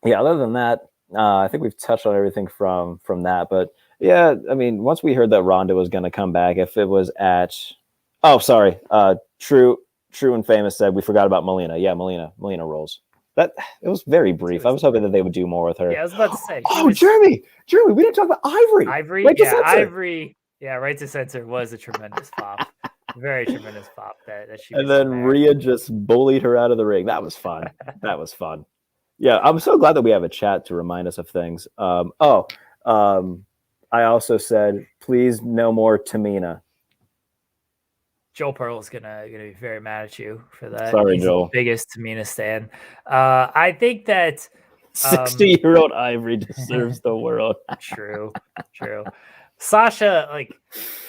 Yeah, other than that, I think we've touched on everything from that. But yeah, I mean, once we heard that Ronda was going to come back, if it was at, True and Famous said we forgot about Melina. Yeah, Melina rolls. It was very brief. I was hoping that they would do more with her. Yeah, I was about to say. Jeremy, we didn't talk about Ivory. Ivory. Yeah, Right to Censor was a tremendous pop. Very tremendous pop that she. And then Rhea just bullied her out of the ring. That was fun. Yeah, I'm so glad that we have a chat to remind us of things. I also said, please no more Tamina. Joel Pearl is gonna be very mad at you for that. Sorry, He's Joel. The biggest Tamina stan. I think that 60-year-old Ivory deserves the world. True. Sasha, like,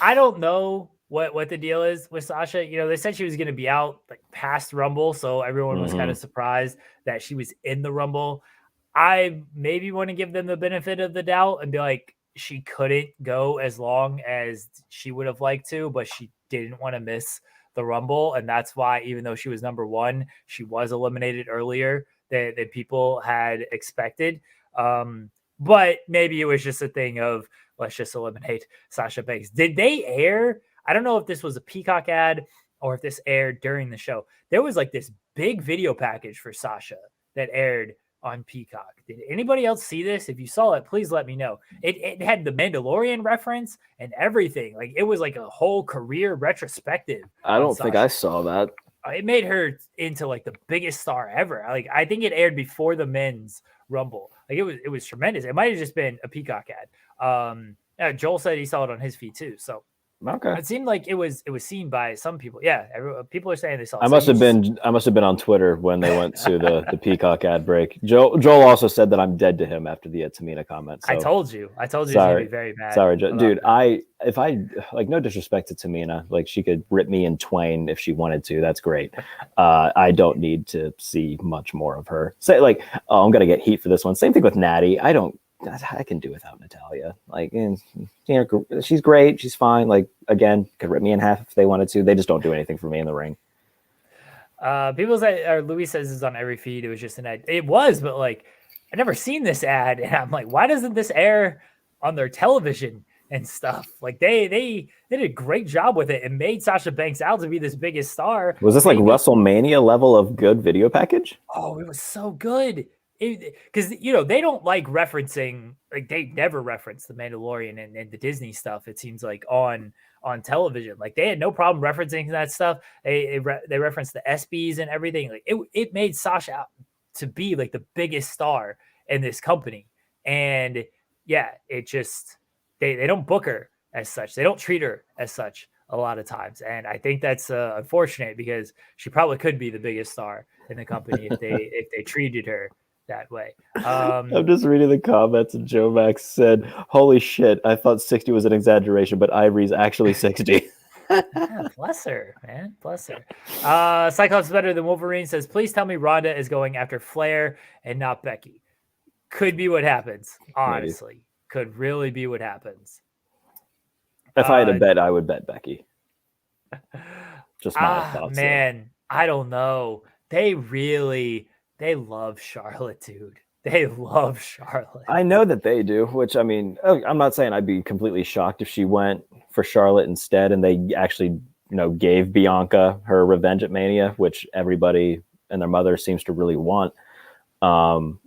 I don't know what the deal is with Sasha. You know, they said she was going to be out like past Rumble, so everyone was kind of surprised that she was in the Rumble. I maybe want to give them the benefit of the doubt and be like, she couldn't go as long as she would have liked to, but she didn't want to miss the Rumble, and that's why, even though she was number one, she was eliminated earlier than people had expected. But maybe it was just a thing of let's just eliminate Sasha Banks. Did they air? I don't know if this was a Peacock ad or if this aired during the show. There was like this big video package for Sasha that aired on Peacock. Did anybody else see this? If you saw it, please let me know. It had the Mandalorian reference and everything. Like it was like a whole career retrospective. I don't think I saw that. It made her into like the biggest star ever. Like I think it aired before the men's Rumble. Like it was tremendous. It might have just been a Peacock ad. Joel said he saw it on his feed too. So okay, it seemed like it was seen by some people. Yeah, people are saying they saw it. I must have been on Twitter when they went to the Peacock ad break. Joel also said that I'm dead to him after the Tamina comment. So. I told you he's gonna be very mad. Sorry, dude. If I like, no disrespect to Tamina, like she could rip me in twain if she wanted to. That's great. I don't need to see much more of her. Say like, oh, I'm gonna get heat for this one. Same thing with Natty. I can do without Natalya. Like, she's great. She's fine. Like, again, could rip me in half if they wanted to. They just don't do anything for me in the ring. People say, or Louis says this on every feed. It was just an ad. It was, but like, I never seen this ad, and I'm like, why doesn't this air on their television and stuff? Like, they did a great job with it and made Sasha Banks out to be this biggest star. Was this like WrestleMania level of good video package? Oh, it was so good. Because they don't like referencing, like they never reference the Mandalorian and the Disney stuff. It seems like on television, like they had no problem referencing that stuff. They referenced the ESPYs and everything. Like it made Sasha out to be like the biggest star in this company. And yeah, it just they don't book her as such. They don't treat her as such a lot of times, and I think that's unfortunate because she probably could be the biggest star in the company if they treated her that way. I'm just reading the comments, and Joe Max said, "Holy shit! I thought 60 was an exaggeration, but Ivory's actually 60." Yeah, bless her, man. Bless her. Cyclops better than Wolverine says, "Please tell me Ronda is going after Flair and not Becky." Could be what happens. Honestly, maybe. Could really be what happens. If I had a bet, I would bet Becky. Just my thoughts. Man, there. I don't know. They love Charlotte, dude. They love Charlotte. I know that they do, which, I mean, I'm not saying I'd be completely shocked if she went for Charlotte instead and they actually, gave Bianca her revenge at Mania, which everybody and their mother seems to really want.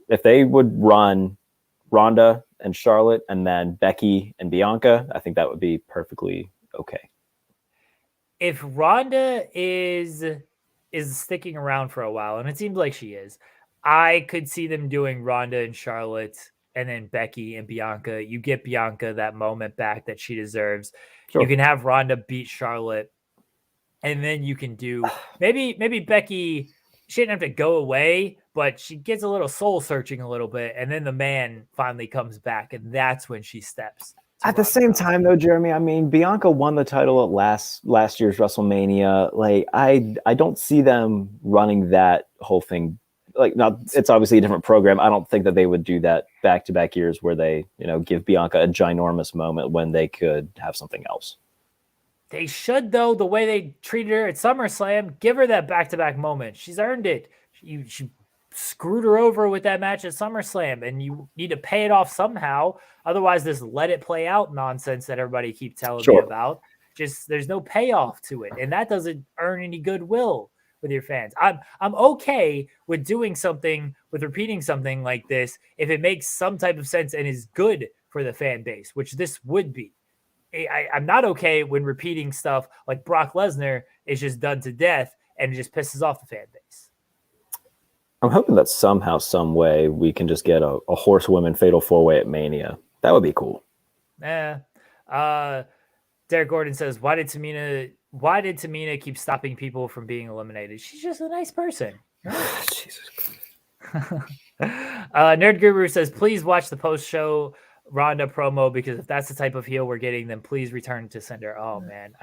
If they would run Ronda and Charlotte and then Becky and Bianca, I think that would be perfectly okay. If Ronda is sticking around for a while, and it seems like she is, I could see them doing Ronda and Charlotte and then Becky and Bianca. You get Bianca that moment back that she deserves. Sure. You can have Ronda beat Charlotte, and then you can do maybe Becky. She didn't have to go away, but she gets a little soul searching a little bit, and then the man finally comes back, and that's when she steps. At the same time, though, Jeremy, I mean, Bianca won the title at last year's WrestleMania. Like, I don't see them running that whole thing. Like, not, it's obviously a different program. I don't think that they would do that back-to-back years where they, give Bianca a ginormous moment when they could have something else. They should, though, the way they treated her at SummerSlam, give her that back-to-back moment. She's earned it. She screwed her over with that match at SummerSlam, and you need to pay it off somehow. Otherwise, this let it play out nonsense that everybody keeps telling me about. Just there's no payoff to it, and that doesn't earn any goodwill with your fans. I'm okay with doing something, with repeating something like this if it makes some type of sense and is good for the fan base, which this would be. I'm not okay when repeating stuff like Brock Lesnar is just done to death and it just pisses off the fan base. I'm hoping that somehow, some way, we can just get a horsewomen fatal 4-way at Mania. That would be cool. Yeah. Derek Gordon says, why did Tamina keep stopping people from being eliminated? She's just a nice person. Jesus Christ. Nerd Guru says, please watch the post-show Ronda promo, because if that's the type of heel we're getting, then please return to sender. Oh, man.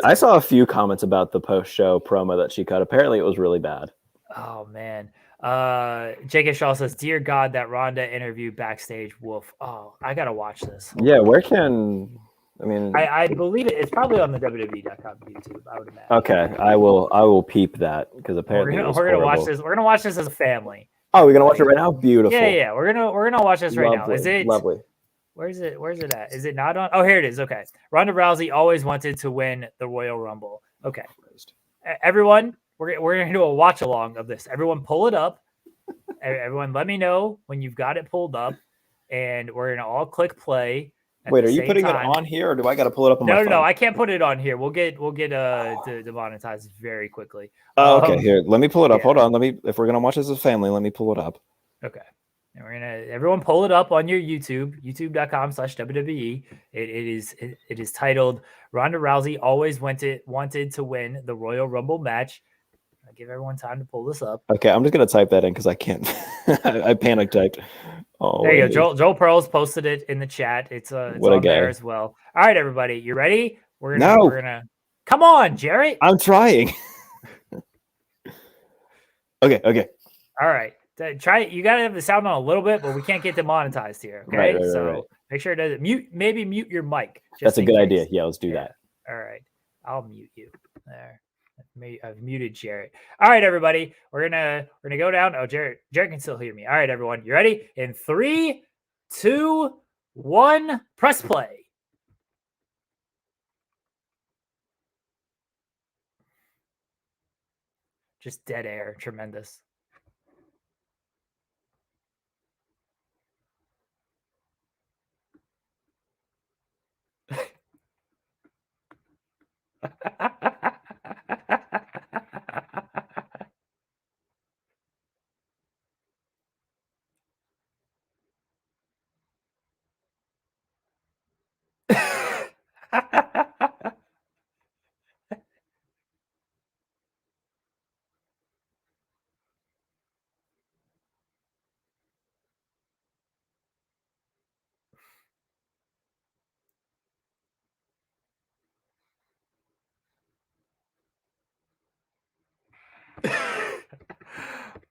I saw a few comments about the post-show promo that she cut. Apparently, it was really bad. Oh, man. J.K. Shaw says, dear God, that Ronda interview backstage. Woof. Oh, I got to watch this. Yeah, I believe it's probably on the WWE.com YouTube, I would imagine. Okay, I will peep that, because apparently we're gonna watch this. We're gonna watch this as a family. Oh, we're gonna watch it right now. Beautiful. Yeah. We're gonna watch this right now. Is it lovely? Where's it at? Is it not on? Oh, here it is. Okay. Ronda Rousey always wanted to win the Royal Rumble. Okay. Everyone, we're gonna do a watch along of this. Everyone, pull it up. Everyone, let me know when you've got it pulled up, and we're gonna all click play. Wait, are you putting it on here, or do I got to pull it up on my phone? No, I can't put it on here. We'll get demonetized very quickly. Oh, okay. Here, let me pull it up. Yeah. Hold on. If we're gonna watch this as a family, let me pull it up. Okay. And everyone pull it up on your youtube.com/WWE. It is titled Ronda Rousey always wanted to win the Royal Rumble match. I'll give everyone time to pull this up. Okay, I'm just gonna type that in because I can't. I panic typed. Oh, there you go. Joel Pearl's posted it in the chat. It's on there as well. All right, everybody, you ready? We're gonna come on, Jarrett. I'm trying. Okay. All right. Try it. You gotta have the sound on a little bit, but we can't get demonetized here. Okay, right. Make sure it doesn't mute. Maybe mute your mic. That's a good idea. Yeah, let's do that. All right, I'll mute you there. I've muted Jarrett. All right, everybody, we're gonna go down. Oh, Jarrett can still hear me. All right, everyone, you ready? In 3, 2, 1, press play. Just dead air. Tremendous.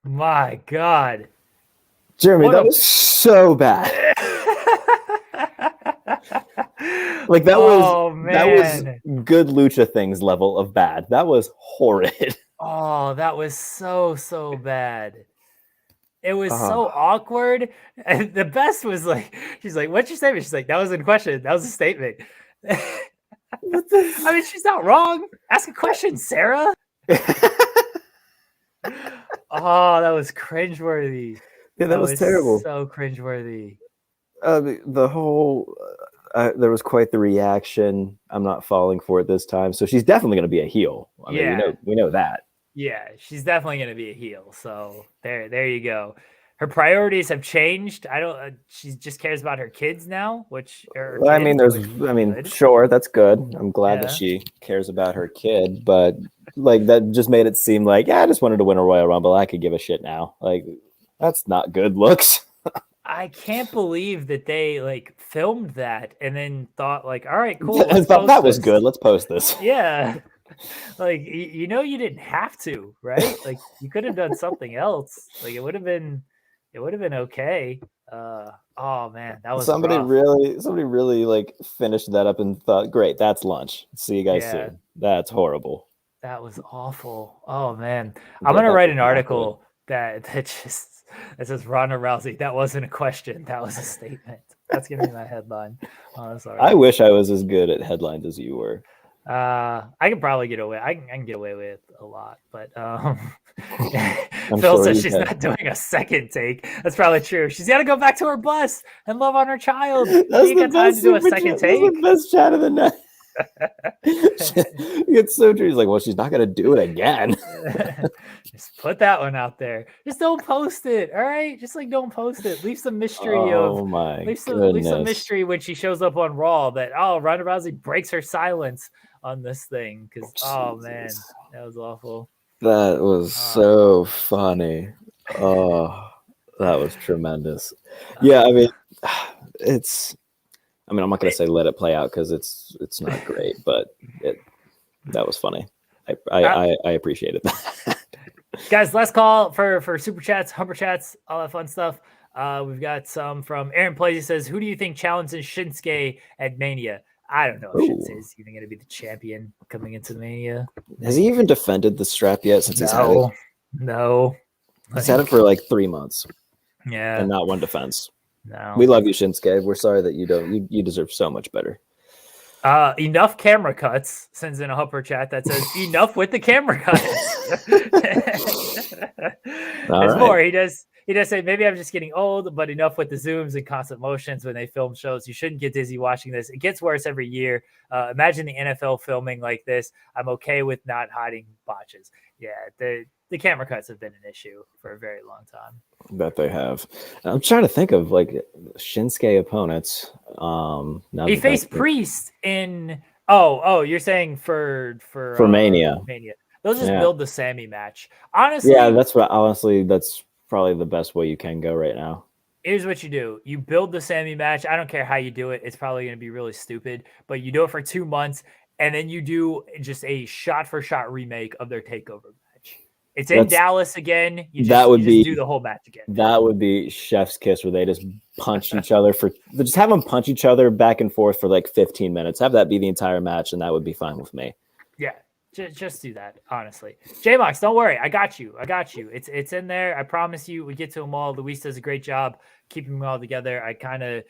My God, Jeremy, that was so bad. Like that was good lucha things level of bad. That was horrid. Oh, that was so bad. It was so awkward. And the best was like, she's like, "What's your statement?" She's like, "That wasn't a question. That was a statement." I mean, she's not wrong. Ask a question, Sarah. Oh, that was cringeworthy. Yeah, that was terrible. So cringeworthy. The whole there was quite the reaction. I'm not falling for it this time. So she's definitely going to be a heel. I mean, we know that. Yeah, she's definitely going to be a heel. So there you go. Her priorities have changed. She just cares about her kids now, sure, that's good. I'm glad that she cares about her kid, but like that just made it seem like, I just wanted to win a Royal Rumble. I could give a shit now. Like, that's not good looks. I can't believe that they filmed that and then thought all right, cool. I thought that was good. Let's post this. Yeah. You didn't have to, right? You could have done something else. It would have been okay. Oh man, that was somebody rough. really finished that up and thought, great, that's lunch. See you guys soon. That's horrible. That was awful. Oh man, I'm gonna write an article that says Ronda Rousey. That wasn't a question. That was a statement. That's gonna be my headline. Oh, sorry. I wish I was as good at headlines as you were. I can probably get away. I can get away with a lot, but Phil sure says she's not doing a second take. That's probably true. She's got to go back to her bus and love on her child. That's you got time to do a second take. That's the best chat of the night. It's so true. He's like, well, she's not gonna do it again. Just put that one out there. Just don't post it. All right, just don't post it. Leave some mystery. Leave some mystery when she shows up on Raw. That Ronda Rousey breaks her silence on this thing because man, that was awful. That was so funny. Oh, that was tremendous. Yeah, I mean, I'm not going to say let it play out because it's not great, but that was funny. I appreciated that. Guys, last call for super chats, humper chats, all that fun stuff. We've got some from Aaron Plays. He says, "Who do you think challenges Shinsuke at Mania?" I don't know if Shinsuke is even going to be the champion coming into Mania. Has he even defended the strap yet? Since he's had it? No. He's had it for like 3 months Yeah. and not one defense. No. We love you, Shinsuke. We're sorry that you don't. You deserve so much better. Enough camera cuts sends in a Humper chat that says enough with the camera cuts. There's more. He does say maybe I'm just getting old, but enough with the zooms and constant motions when they film shows. You shouldn't get dizzy watching this. It gets worse every year. Imagine the NFL filming like this. I'm okay with not hiding botches. Yeah, the camera cuts have been an issue for a very long time. That they have. I'm trying to think of like Shinsuke opponents. He faced Priest in. Oh, you're saying for Mania. Mania. They'll just build the Sammy match. Honestly, yeah, that's probably the best way you can go right now. Here's what you do. You build the Sammy match. I don't care how you do it. It's probably going to be really stupid, but you do it for 2 months, and then you do just a shot-for-shot remake of their TakeOver match. It's in Dallas again. You just do the whole match again. That would be chef's kiss, where they just punch each other just have them punch each other back and forth for like 15 minutes. Have that be the entire match, and that would be fine with me. Yeah. Just do that, honestly. J-Mox, don't worry. I got you. It's in there. I promise you. We get to them all. Luis does a great job keeping them all together. I think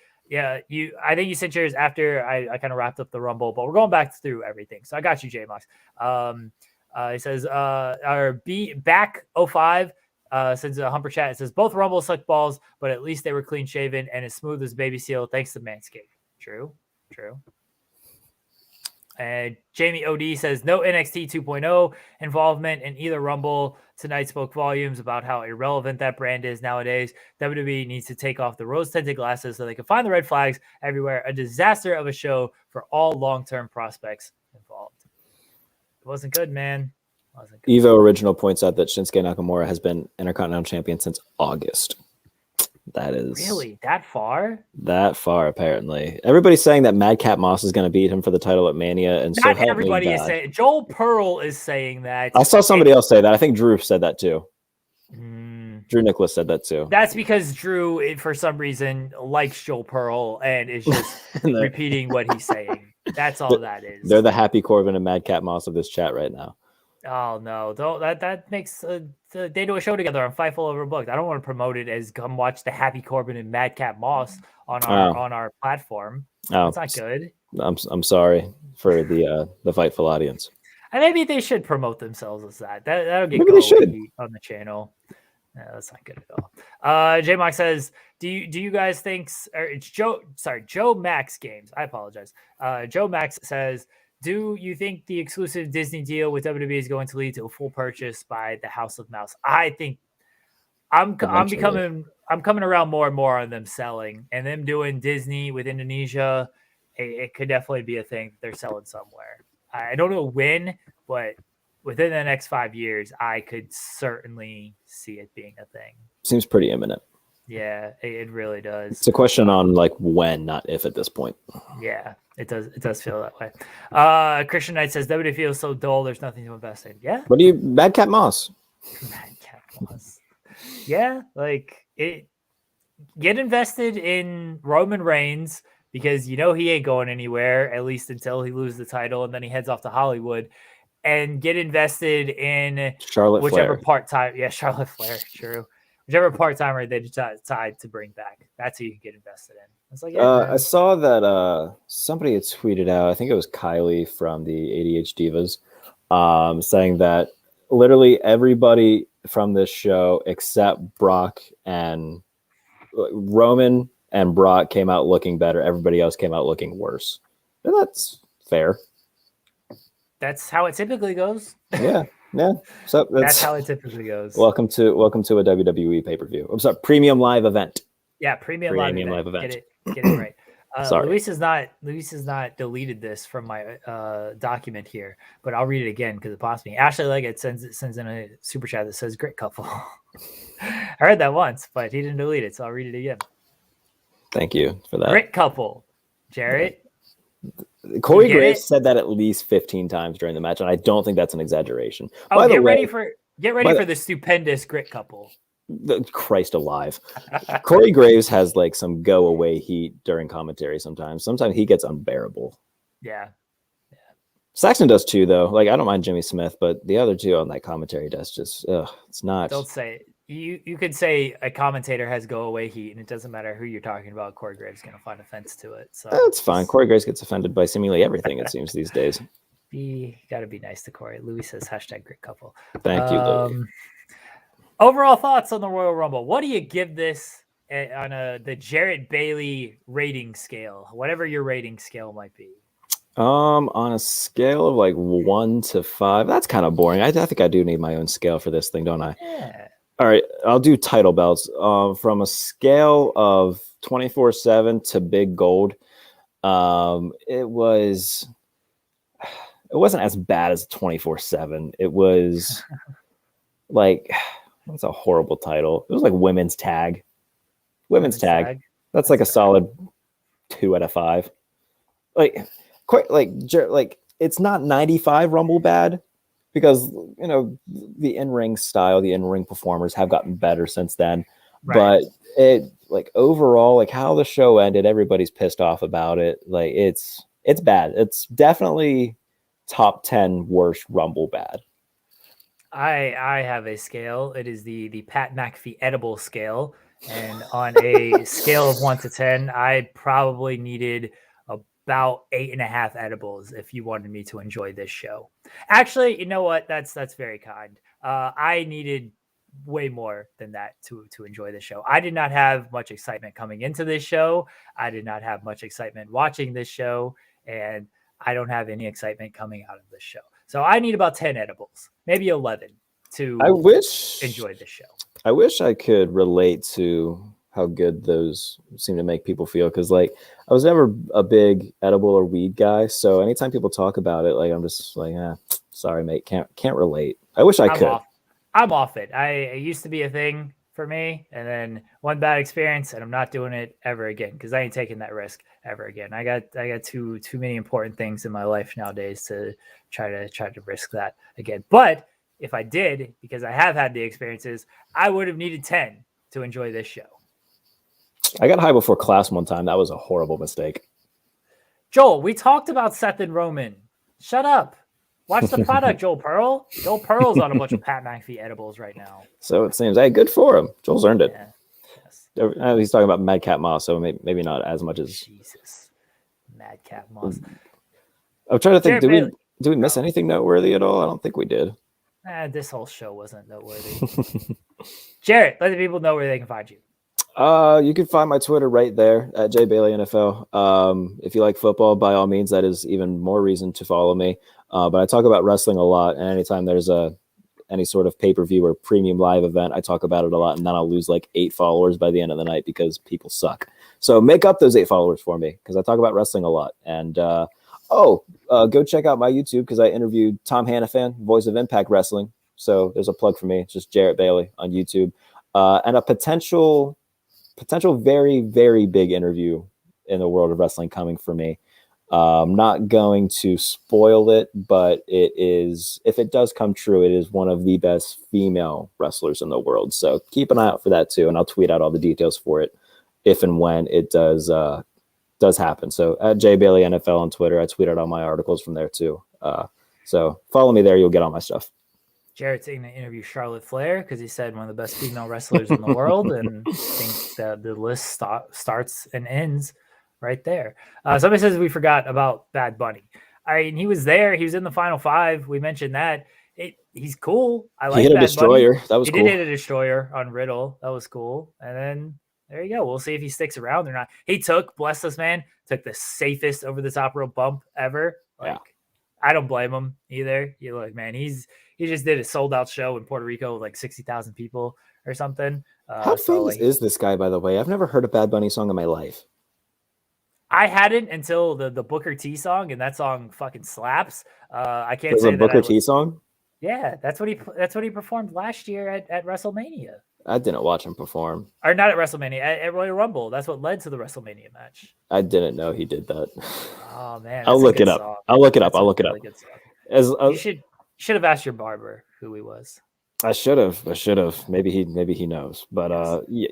you sent yours after I kind of wrapped up the Rumble, but we're going back through everything. So I got you, J-Mox. He says, our back 05 sends a Humper chat. It says, both Rumbles sucked balls, but at least they were clean shaven and as smooth as baby seal. Thanks to Manscaped. True. And Jamie OD says, no NXT 2.0 involvement in either Rumble tonight spoke volumes about how irrelevant that brand is nowadays. WWE needs to take off the rose-tinted glasses so they can find the red flags everywhere. A disaster of a show for all long-term prospects involved. It wasn't good, man. Evo Original points out that Shinsuke Nakamura has been Intercontinental Champion since August. That is really that far. That far, apparently. Everybody's saying that Madcap Moss is going to beat him for the title at Mania, and not everybody is saying. Joel Pearl is saying that. I saw somebody else say that. I think Drew said that too. Drew Nicholas said that too. That's because Drew, for some reason, likes Joel Pearl and is just repeating what he's saying. That's all that is. They're the Happy Corbin and Madcap Moss of this chat right now. Oh no! That makes they do a show together on Fightful Overbooked. I don't want to promote it as come watch the Happy Corbin and Madcap Moss on our platform. That's not good. I'm sorry for the Fightful audience. And maybe they should promote themselves as that. That'll get maybe they should on the channel. No, that's not good at all. J-Mox says, do you guys think it's Joe Max Games? I apologize. Joe Max says, do you think the exclusive Disney deal with WWE is going to lead to a full purchase by the House of Mouse? I think I'm coming around more and more on them selling and them doing Disney with Indonesia. It could definitely be a thing they're selling somewhere. I don't know when, but within the next 5 years, I could certainly see it being a thing. Seems pretty imminent. Yeah, it really does. It's a question on like when, not if at this point. Yeah, it does feel that way. Christian Knight says WWE feels so dull, there's nothing to invest in. Yeah. What do you Madcap Moss? Madcap Moss. Yeah, like it get invested in Roman Reigns because he ain't going anywhere, at least until he loses the title, and then he heads off to Hollywood. And get invested in Charlotte whichever Flair. part-time. Yeah, Charlotte Flair, true. Whichever part-timer they decide to bring back. That's who you can get invested in. It's like, I saw that somebody had tweeted out, I think it was Kylie from the ADH Divas, saying that literally everybody from this show except Brock and Roman and Brock came out looking better. Everybody else came out looking worse. And that's fair. That's how it typically goes. Yeah. So that's how it typically goes. Welcome to a WWE pay-per-view. I'm sorry, premium live event. Yeah, premium live event. Get it right. Sorry. Luis has not deleted this from my document here, but I'll read it again because it pops me. Ashley Leggett sends in a super chat that says "Great couple." I heard that once, but he didn't delete it, so I'll read it again. Thank you for that. Great couple, Jarrett. Corey Graves said that at least 15 times during the match, and I don't think that's an exaggeration. Oh, get ready for the stupendous grit couple. Christ alive. Corey Graves has like some go away heat during commentary sometimes. Sometimes he gets unbearable. Yeah. Saxon does too, though. Like, I don't mind Jimmy Smith, but the other two on that commentary desk just, it's not. Don't say it. You could say a commentator has go away heat, and it doesn't matter who you're talking about. Corey Graves going to find offense to it. So That's fine. Corey Graves gets offended by seemingly everything, it seems, these days. Got to be nice to Corey. Louis says #great couple. Thank you, Louis. Overall thoughts on the Royal Rumble. What do you give this on the Jarrett Bailey rating scale? Whatever your rating scale might be. On a scale of like 1 to 5, that's kind of boring. I think I do need my own scale for this thing, don't I? Yeah. All right, I'll do title belts. From a scale of 24/7 to big gold, it wasn't as bad as 24/7. It was like, that's a horrible title. It was like women's tag. Women's tag. That's like a solid 2 out of 5. Like, quite like it's not 95 Rumble bad, because the in-ring style, the in-ring performers have gotten better since then. Right. But it, like, overall, like how the show ended, everybody's pissed off about it. Like, it's bad. It's definitely top 10 worst Rumble bad. I have a scale. It is the Pat McAfee edible scale, and on a scale of 1 to 10, I probably needed about 8.5 edibles if you wanted me to enjoy this show. Actually, you know what? That's very kind. I needed way more than that to enjoy the show. I did not have much excitement coming into this show. I did not have much excitement watching this show, and I don't have any excitement coming out of this show. So I need about 10 edibles, maybe 11 to enjoy this show. I wish I could relate to how good those seem to make people feel, because like I was never a big edible or weed guy, so anytime people talk about it, like I'm just like, sorry mate, can't relate. I wish I could. I'm off it. It used to be a thing for me, and then one bad experience, and I'm not doing it ever again, because I ain't taking that risk ever again. I got too many important things in my life nowadays to try to risk that again. But if I did, because I have had the experiences, I would have needed 10 to enjoy this show. I got high before class one time. That was a horrible mistake. Joel, we talked about Seth and Roman. Shut up. Watch the product, Joel Pearl. Joel Pearl's on a bunch of Pat McAfee edibles right now. So it seems. Hey, good for him. Joel's earned it. Yeah. Yes. He's talking about Madcap Moss, so maybe not as much as... Jesus. Madcap Moss. I'm trying to think, did we miss anything noteworthy at all? I don't think we did. This whole show wasn't noteworthy. Jarrett, let the people know where they can find you. You can find my Twitter right there at JBaileyNFL. If you like football, by all means, that is even more reason to follow me. But I talk about wrestling a lot, and anytime there's any sort of pay-per-view or premium live event, I talk about it a lot, and then I'll lose like 8 followers by the end of the night because people suck. So make up those 8 followers for me, because I talk about wrestling a lot. And go check out my YouTube, because I interviewed Tom Hannafan, voice of Impact Wrestling. So there's a plug for me. It's just Jarrett Bailey on YouTube, and a potential very, very big interview in the world of wrestling coming for me. I'm not going to spoil it, but it is, if it does come true, it is one of the best female wrestlers in the world. So keep an eye out for that too, and I'll tweet out all the details for it if and when it does happen. So at JBaileyNFL on Twitter, I tweet out all my articles from there too. So follow me there, you'll get all my stuff. Jarrett's going to interview Charlotte Flair, because he said one of the best female wrestlers in the world, and I think that the list starts and ends right there. Somebody says we forgot about Bad Bunny. I mean, he was there. He was in the Final 5. We mentioned that. He's cool. I like. He hit a destroyer. That was cool. He did hit a destroyer on Riddle. That was cool. And then there you go. We'll see if he sticks around or not. He bless this man, took the safest over the top rope bump ever. Like, yeah. I don't blame him either. You look, man, he just did a sold out show in Puerto Rico with like 60,000 people or something. How famous is this guy, by the way? I've never heard a Bad Bunny song in my life. I hadn't until the Booker T song, and that song fucking slaps. I can't say that. A Booker T song? Yeah, that's what he performed last year at WrestleMania. I didn't watch him perform. Or not at WrestleMania, at Royal Rumble. That's what led to the WrestleMania match. I didn't know he did that. Oh man, I'll look it up. I'll look it up. You should have asked your barber who he was. I should have. Maybe he knows. But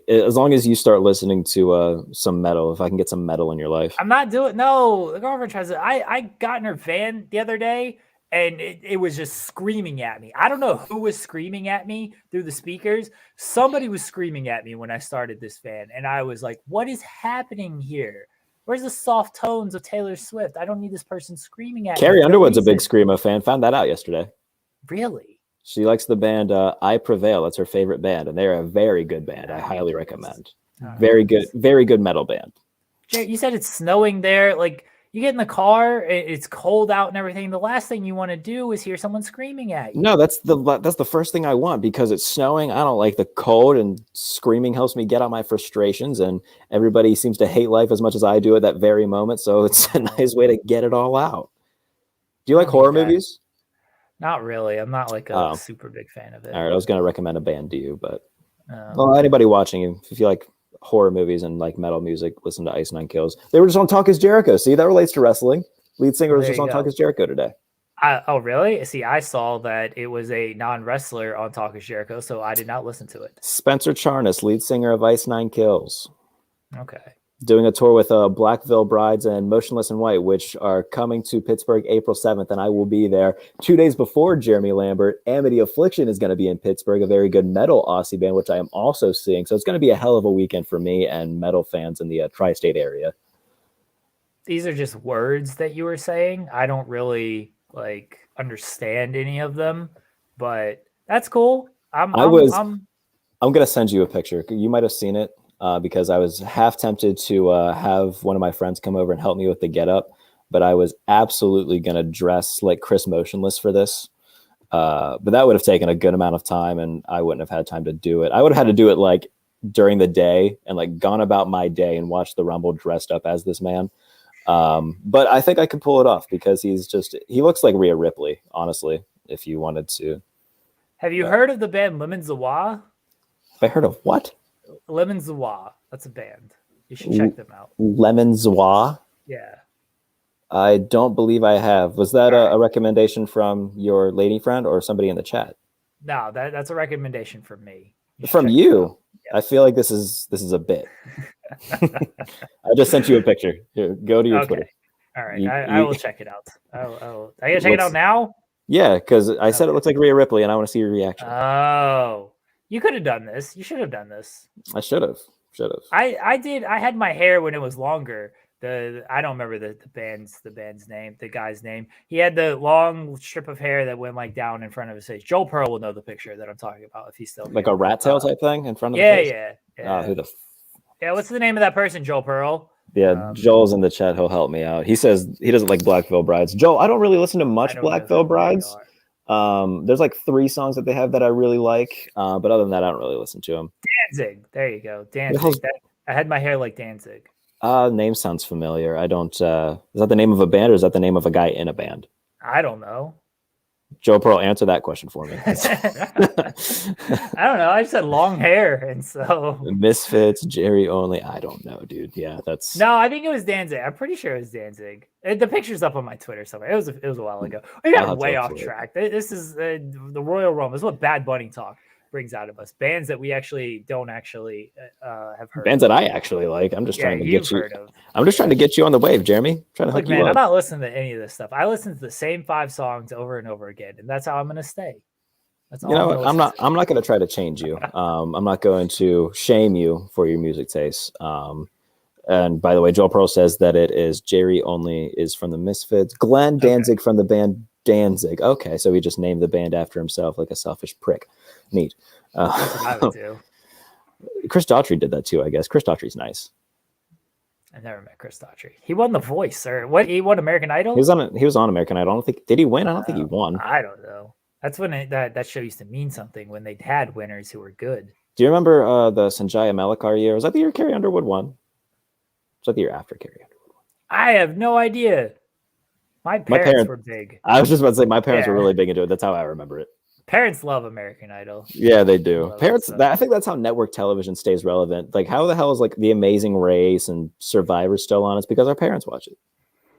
as long as you start listening to some metal, if I can get some metal in your life. I'm not doing. No, the girlfriend tries to. I got in her van the other day, and it was just screaming at me. I don't know who was screaming at me through the speakers. Somebody was screaming at me when I started this fan, and I was like, what is happening here? Where's the soft tones of Taylor Swift? I don't need this person screaming at me. Carrie for no Underwood's a big reason. Screamo fan. Found that out yesterday. Really? She likes the band I Prevail. That's her favorite band, and they're a very good band. I highly recommend. Very good metal band. Jarrett, you said it's snowing there. Like, you get in the car, it's cold out and everything. The last thing you want to do is hear someone screaming at you. No, that's the first thing I want because it's snowing. I don't like the cold, and screaming helps me get out my frustrations. And everybody seems to hate life as much as I do at that very moment. So it's a nice way to get it all out. Do you like horror movies? Not really. I'm not like a super big fan of it. All right, I was going to recommend a band to you, but well, anybody watching, if you like horror movies and like metal music, listen to Ice Nine Kills. They were just on Talk Is Jericho. See, that relates to wrestling. Lead singer was just on Talk Is Jericho today. Oh, really? See, I saw that it was a non-wrestler on Talk Is Jericho, so I did not listen to it. Spencer Charnas, lead singer of Ice Nine Kills. Okay. Doing a tour with Blackville Brides and Motionless in White, which are coming to Pittsburgh April 7th, and I will be there 2 days before Jeremy Lambert. Amity Affliction is going to be in Pittsburgh, a very good metal Aussie band, which I am also seeing. So it's going to be a hell of a weekend for me and metal fans in the tri-state area. These are just words that you were saying. I don't really understand any of them, but that's cool. I'm going to send you a picture. You might have seen it. Because I was half tempted to have one of my friends come over and help me with the getup, but I was absolutely going to dress like Chris Motionless for this. But that would have taken a good amount of time, and I wouldn't have had time to do it. I would have had to do it like during the day and like gone about my day and watched the Rumble dressed up as this man. But I think I could pull it off because he looks like Rhea Ripley, honestly, if you wanted to. Have you heard of the band Lemon Zawa? I heard of what? Lemon Zawa. That's a band. You should check them out. Lemon Zawa? Yeah. I don't believe I have. Was that a recommendation from your lady friend or somebody in the chat? No, that's a recommendation from me. From you? Yes. I feel like this is a bit. I just sent you a picture. Here, go to your Twitter. All right. I will check it out. I gotta check it out now? Yeah, because I said it looks like Rhea Ripley, and I want to see your reaction. Oh. You could have done this. You should have done this. I should have. I did. I had my hair when it was longer. I don't remember the band's name, the guy's name. He had the long strip of hair that went like down in front of his face. Joel Pearl will know the picture that I'm talking about if he's still like a rat tail type thing in front of the face. Yeah. What's the name of that person? Joel Pearl. Yeah, Joel's in the chat. He'll help me out. He says he doesn't like Blackville Brides. Joel, I don't really listen to much Blackville Brides. There's like 3 songs that they have that I really like, but other than that, I don't really listen to them. Danzig, there you go. Danzig. I had my hair like Danzig. Name sounds familiar. I don't. Is that the name of a band or is that the name of a guy in a band? I don't know. Joe Pearl, answer that question for me. I don't know. I just had long hair, and so Misfits, Jerry Only. I don't know, dude. Yeah, that's no. I think it was Danzig. I'm pretty sure it was Danzig. The picture's up on my Twitter somewhere. It was a while ago. We got way off track. This is the Royal Rumble. This is what Bad Bunny talk brings out of us. Bands that we actually don't have heard. Bands that I actually like. I'm just trying to get you. I'm just trying to get you on the wave, Jeremy. Trying to hook you up. I'm not listening to any of this stuff. I listen to the same 5 songs over and over again, and that's how I'm going to stay. That's all. I'm not going to try to change you. I'm not going to shame you for your music tastes. And by the way, Joel Pearl says that it is Jerry Only is from the Misfits. Glenn Danzig from the band Danzig. Okay, so he just named the band after himself like a selfish prick. Neat. That's what I would do. Chris Daughtry did that too, I guess. Chris Daughtry's nice. I never met Chris Daughtry. He won The Voice, or what? He won American Idol. He was on American Idol. I don't think did he win? I don't think he won. I don't know. That's when that show used to mean something when they had winners who were good. Do you remember the Sanjaya Melakar year? Was that the year Carrie Underwood won? Was that the year after Carrie Underwood won? I have no idea. My parents were big. I was just about to say my parents were really big into it. That's how I remember it. Parents love American Idol. Yeah, they do. Parents, I think that's how network television stays relevant. Like, how the hell is like The Amazing Race and Survivor still on? It's because our parents watch it.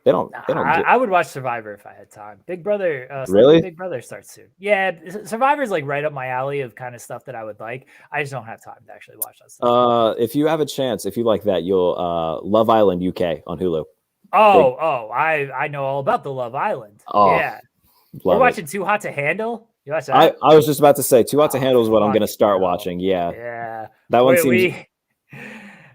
They don't. I would watch Survivor if I had time. Big Brother. Really? Big Brother starts soon. Yeah, Survivor's like right up my alley of kind of stuff that I would like. I just don't have time to actually watch that stuff. If you have a chance, if you like that, you'll Love Island UK on Hulu. I know all about the Love Island. Oh, yeah. We're Love it. watching Too Hot to Handle. You watch that? I was just about to say, Too Hot to Handle is what I'm going to fuck, start bro. watching. Yeah. Yeah. That one seems...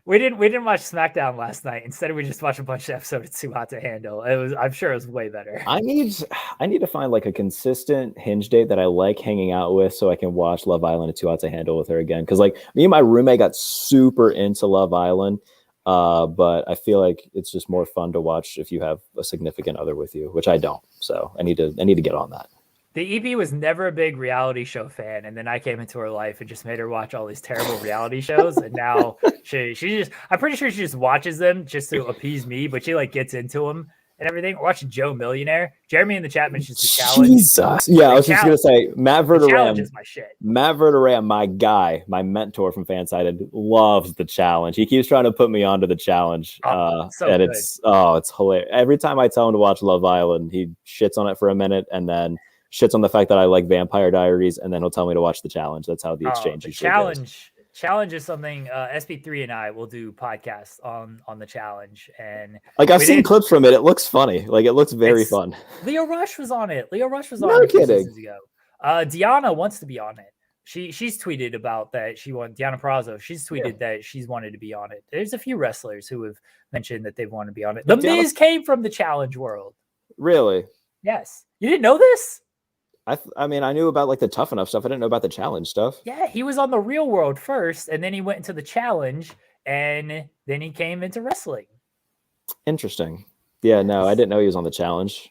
We didn't watch SmackDown last night. Instead, we just watched a bunch of episodes of Too Hot to Handle. I'm sure it was way better. I need to find like a consistent Hinge date that I like hanging out with, so I can watch Love Island and Too Hot to Handle with her again. Because like me and my roommate got super into Love Island, but I feel like it's just more fun to watch if you have a significant other with you, which I don't. So I need to get on that. The EP was never a big reality show fan, and then I came into her life and just made her watch all these terrible reality shows. And now she just, I'm pretty sure she just watches them just to appease me, but she like gets into them and everything. We're watching Joe Millionaire. Jeremy in the chat mentions the challenge. Jesus. Yeah, I was just gonna say Matt Verderam is my shit. Matt Verderam, my guy, my mentor from Fansided, loves the challenge. He keeps trying to put me onto the challenge. And good. It's hilarious. Every time I tell him to watch Love Island, he shits on it for a minute and then shits on the fact that I like Vampire Diaries, and then he'll tell me to watch the challenge. That's how the exchange usually goes. Challenge is something SB3 and I will do podcasts on the challenge, and like I've seen clips from it. It looks funny. Like it looks very fun. Leo Rush was on it. No kidding. Ago. Deanna wants to be on it. She's tweeted about that. Deanna Peraza. She's tweeted that she's wanted to be on it. There's a few wrestlers who have mentioned that they've wanted to be on it. The Miz came from the challenge world. Really? Yes. You didn't know this? I mean, I knew about like the Tough Enough stuff. I didn't know about the challenge stuff. Yeah, he was on the Real World first, and then he went into the challenge, and then he came into wrestling. Interesting. Yeah, no, I didn't know he was on the challenge.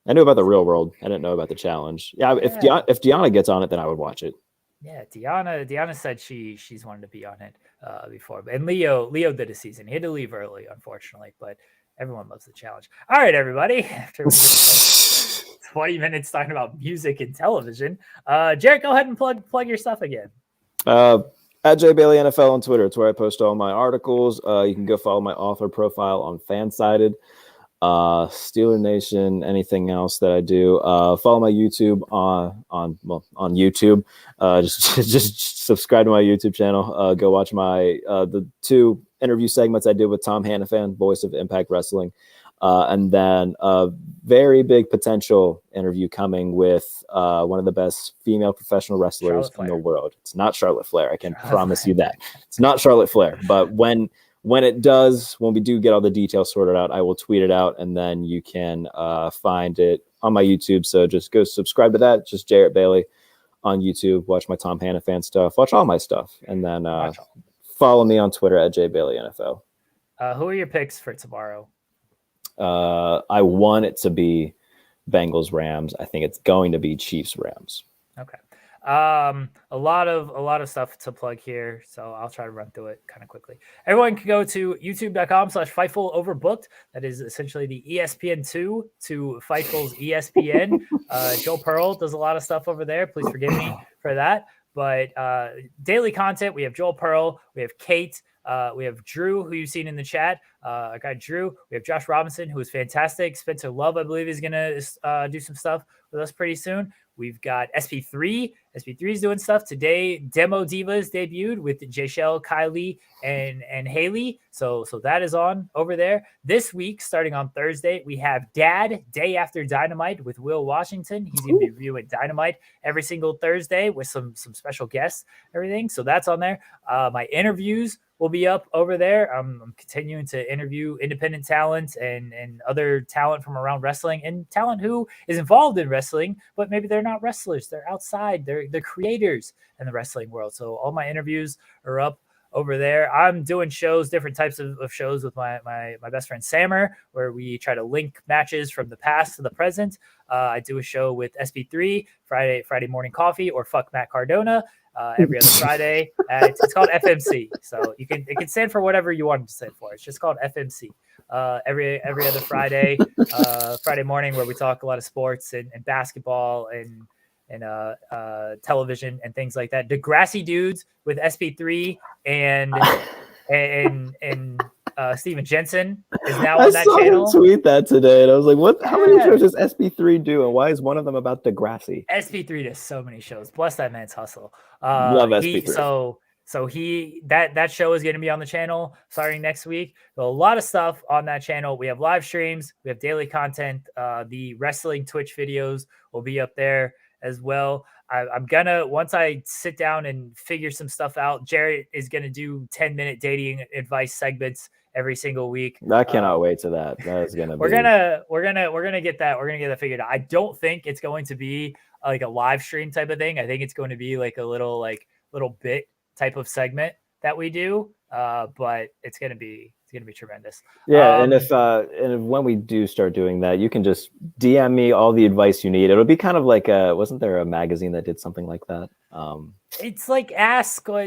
I knew about the Real World. I didn't know about the challenge. Yeah, if Deanna gets on it, then I would watch it. Yeah, Deanna said she's wanted to be on it before. And Leo did a season. He had to leave early, unfortunately, but everyone loves the challenge. All right, everybody. After we just 20 minutes talking about music and television. Jarrett, go ahead and plug your stuff again. At J Bailey NFL on Twitter. It's where I post all my articles. You can go follow my author profile on Fansided, Steeler Nation, anything else that I do. Follow my YouTube on YouTube. Just subscribe to my YouTube channel. Go watch my the 2 interview segments I did with Tom Hannafan, voice of Impact Wrestling. And then a very big potential interview coming with one of the best female professional wrestlers in the world. It's not Charlotte Flair. I can promise you that. It's not Charlotte Flair. But when we do get all the details sorted out, I will tweet it out, and then you can find it on my YouTube. So just go subscribe to that. Just Jarrett Bailey on YouTube. Watch my Tom Hannafan stuff. Watch all my stuff. And then follow me on Twitter at JBaileyNFL. Who are your picks for tomorrow? I want it to be Bengals Rams. I think it's going to be Chiefs Rams. Okay. A lot of stuff to plug here, so I'll try to run through it kind of quickly. Everyone can go to youtube.com/Fightful Overbooked. That is essentially the ESPN2 to Fightful's ESPN. Joe Pearl does a lot of stuff over there. Please forgive me for that. But daily content, we have Joel Pearl, we have Kate, we have Drew, who you've seen in the chat. Our guy Drew. We have Josh Robinson, who is fantastic. Spencer Love, I believe, is going to do some stuff with us pretty soon. We've got SP3. SP3 is doing stuff today. Demo Divas debuted with Jayshell, Kylie, and Haley. So that is on over there. This week, starting on Thursday, we have Dad Day After Dynamite with Will Washington. He's going to be reviewing Dynamite every single Thursday with some special guests, everything. So that's on there. My interviews will be up over there. I'm continuing to interview independent talent and other talent from around wrestling and talent who is involved in wrestling, but maybe they're not wrestlers. They're outside. They're creators in the wrestling world. So all my interviews are up over there. I'm doing shows, different types of shows with my best friend Sammer, where we try to link matches from the past to the present. I do a show with SB3, Friday Morning Coffee, or Fuck Matt Cardona. Every other Friday. It's called FMC. So it can stand for whatever you want it to stand for. It's just called FMC. Every other Friday, Friday morning, where we talk a lot of sports and basketball and television and things like that. Degrassi Dudes with SP3 and Steven Jensen is now on that channel. I saw him tweet that today, and I was like, "What? How many shows does SP3 do, and why is one of them about Degrassi?" SP3 does so many shows. Bless that man's hustle. Love SP3. So that show is going to be on the channel starting next week. So a lot of stuff on that channel. We have live streams. We have daily content. The wrestling Twitch videos will be up there as well. I'm gonna, once I sit down and figure some stuff out, Jarrett is gonna do 10-minute dating advice segments every single week. I cannot wait to that. That is gonna we're gonna get that. We're gonna get that figured out. I don't think it's going to be like a live stream type of thing. I think it's going to be like a little bit type of segment that we do. But it's gonna be tremendous. Yeah, and if when we do start doing that, you can just DM me all the advice you need. It'll be kind of like wasn't there a magazine that did something like that? It's like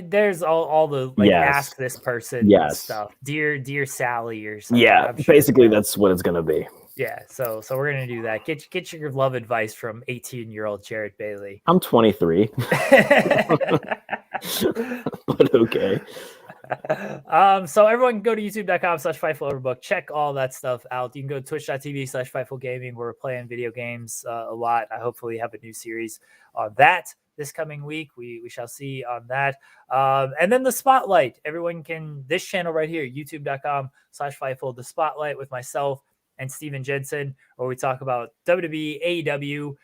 there's all the ask this person stuff. Dear Sally or something. Yeah, sure basically that's what it's gonna be. Yeah, so we're gonna do that. Get your love advice from 18-year-old Jarrett Bailey. I'm 23. But okay. So everyone can go to youtube.com/FightfulOverbook. Check all that stuff out. You can go to twitch.tv/FightfulGaming, where we're playing video games a lot. I hopefully have a new series on that this coming week. We shall see on that. And then the Spotlight. Everyone can, this channel right here, youtube.com/Fightful, the Spotlight with myself and Steven Jensen, where we talk about WWE, AEW,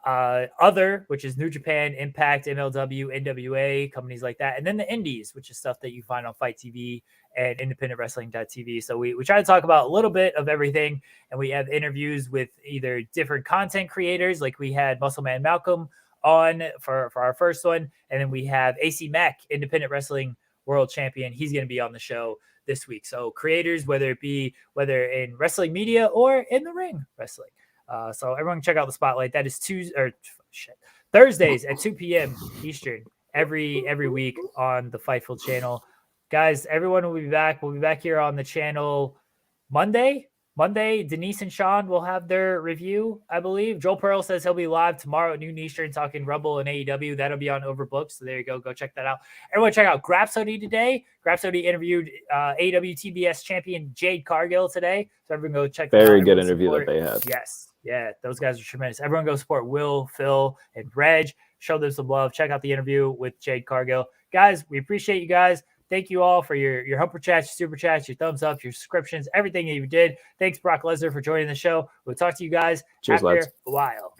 other, which is New Japan, Impact, MLW, NWA, companies like that. And then the indies, which is stuff that you find on Fight TV and independentwrestling.tv. So we try to talk about a little bit of everything. And we have interviews with either different content creators, like we had Muscle Man Malcolm on for our first one. And then we have AC Mack, Independent Wrestling World Champion. He's going to be on the show this week. So creators, whether in wrestling media or in the ring wrestling. So everyone check out the Spotlight. That is Thursdays at 2 p.m. Eastern every week on the Fightful channel. Guys, everyone will be back. We'll be back here on the channel Monday. Denise and Sean will have their review, I believe. Joel Pearl says he'll be live tomorrow at noon Eastern talking Rumble and AEW. That'll be on Overbooked. So there you go. Go check that out. Everyone check out Grapsody today. Grapsody interviewed AEW TBS champion Jade Cargill today. So everyone go check that out. Very good interview that they had. Yes. Yeah, those guys are tremendous. Everyone go support Will, Phil, and Reg. Show them some love. Check out the interview with Jade Cargill. Guys, we appreciate you guys. Thank you all for your humper chats, your super chats, your thumbs up, your subscriptions, everything that you did. Thanks, Brock Lesnar, for joining the show. We'll talk to you guys after a while.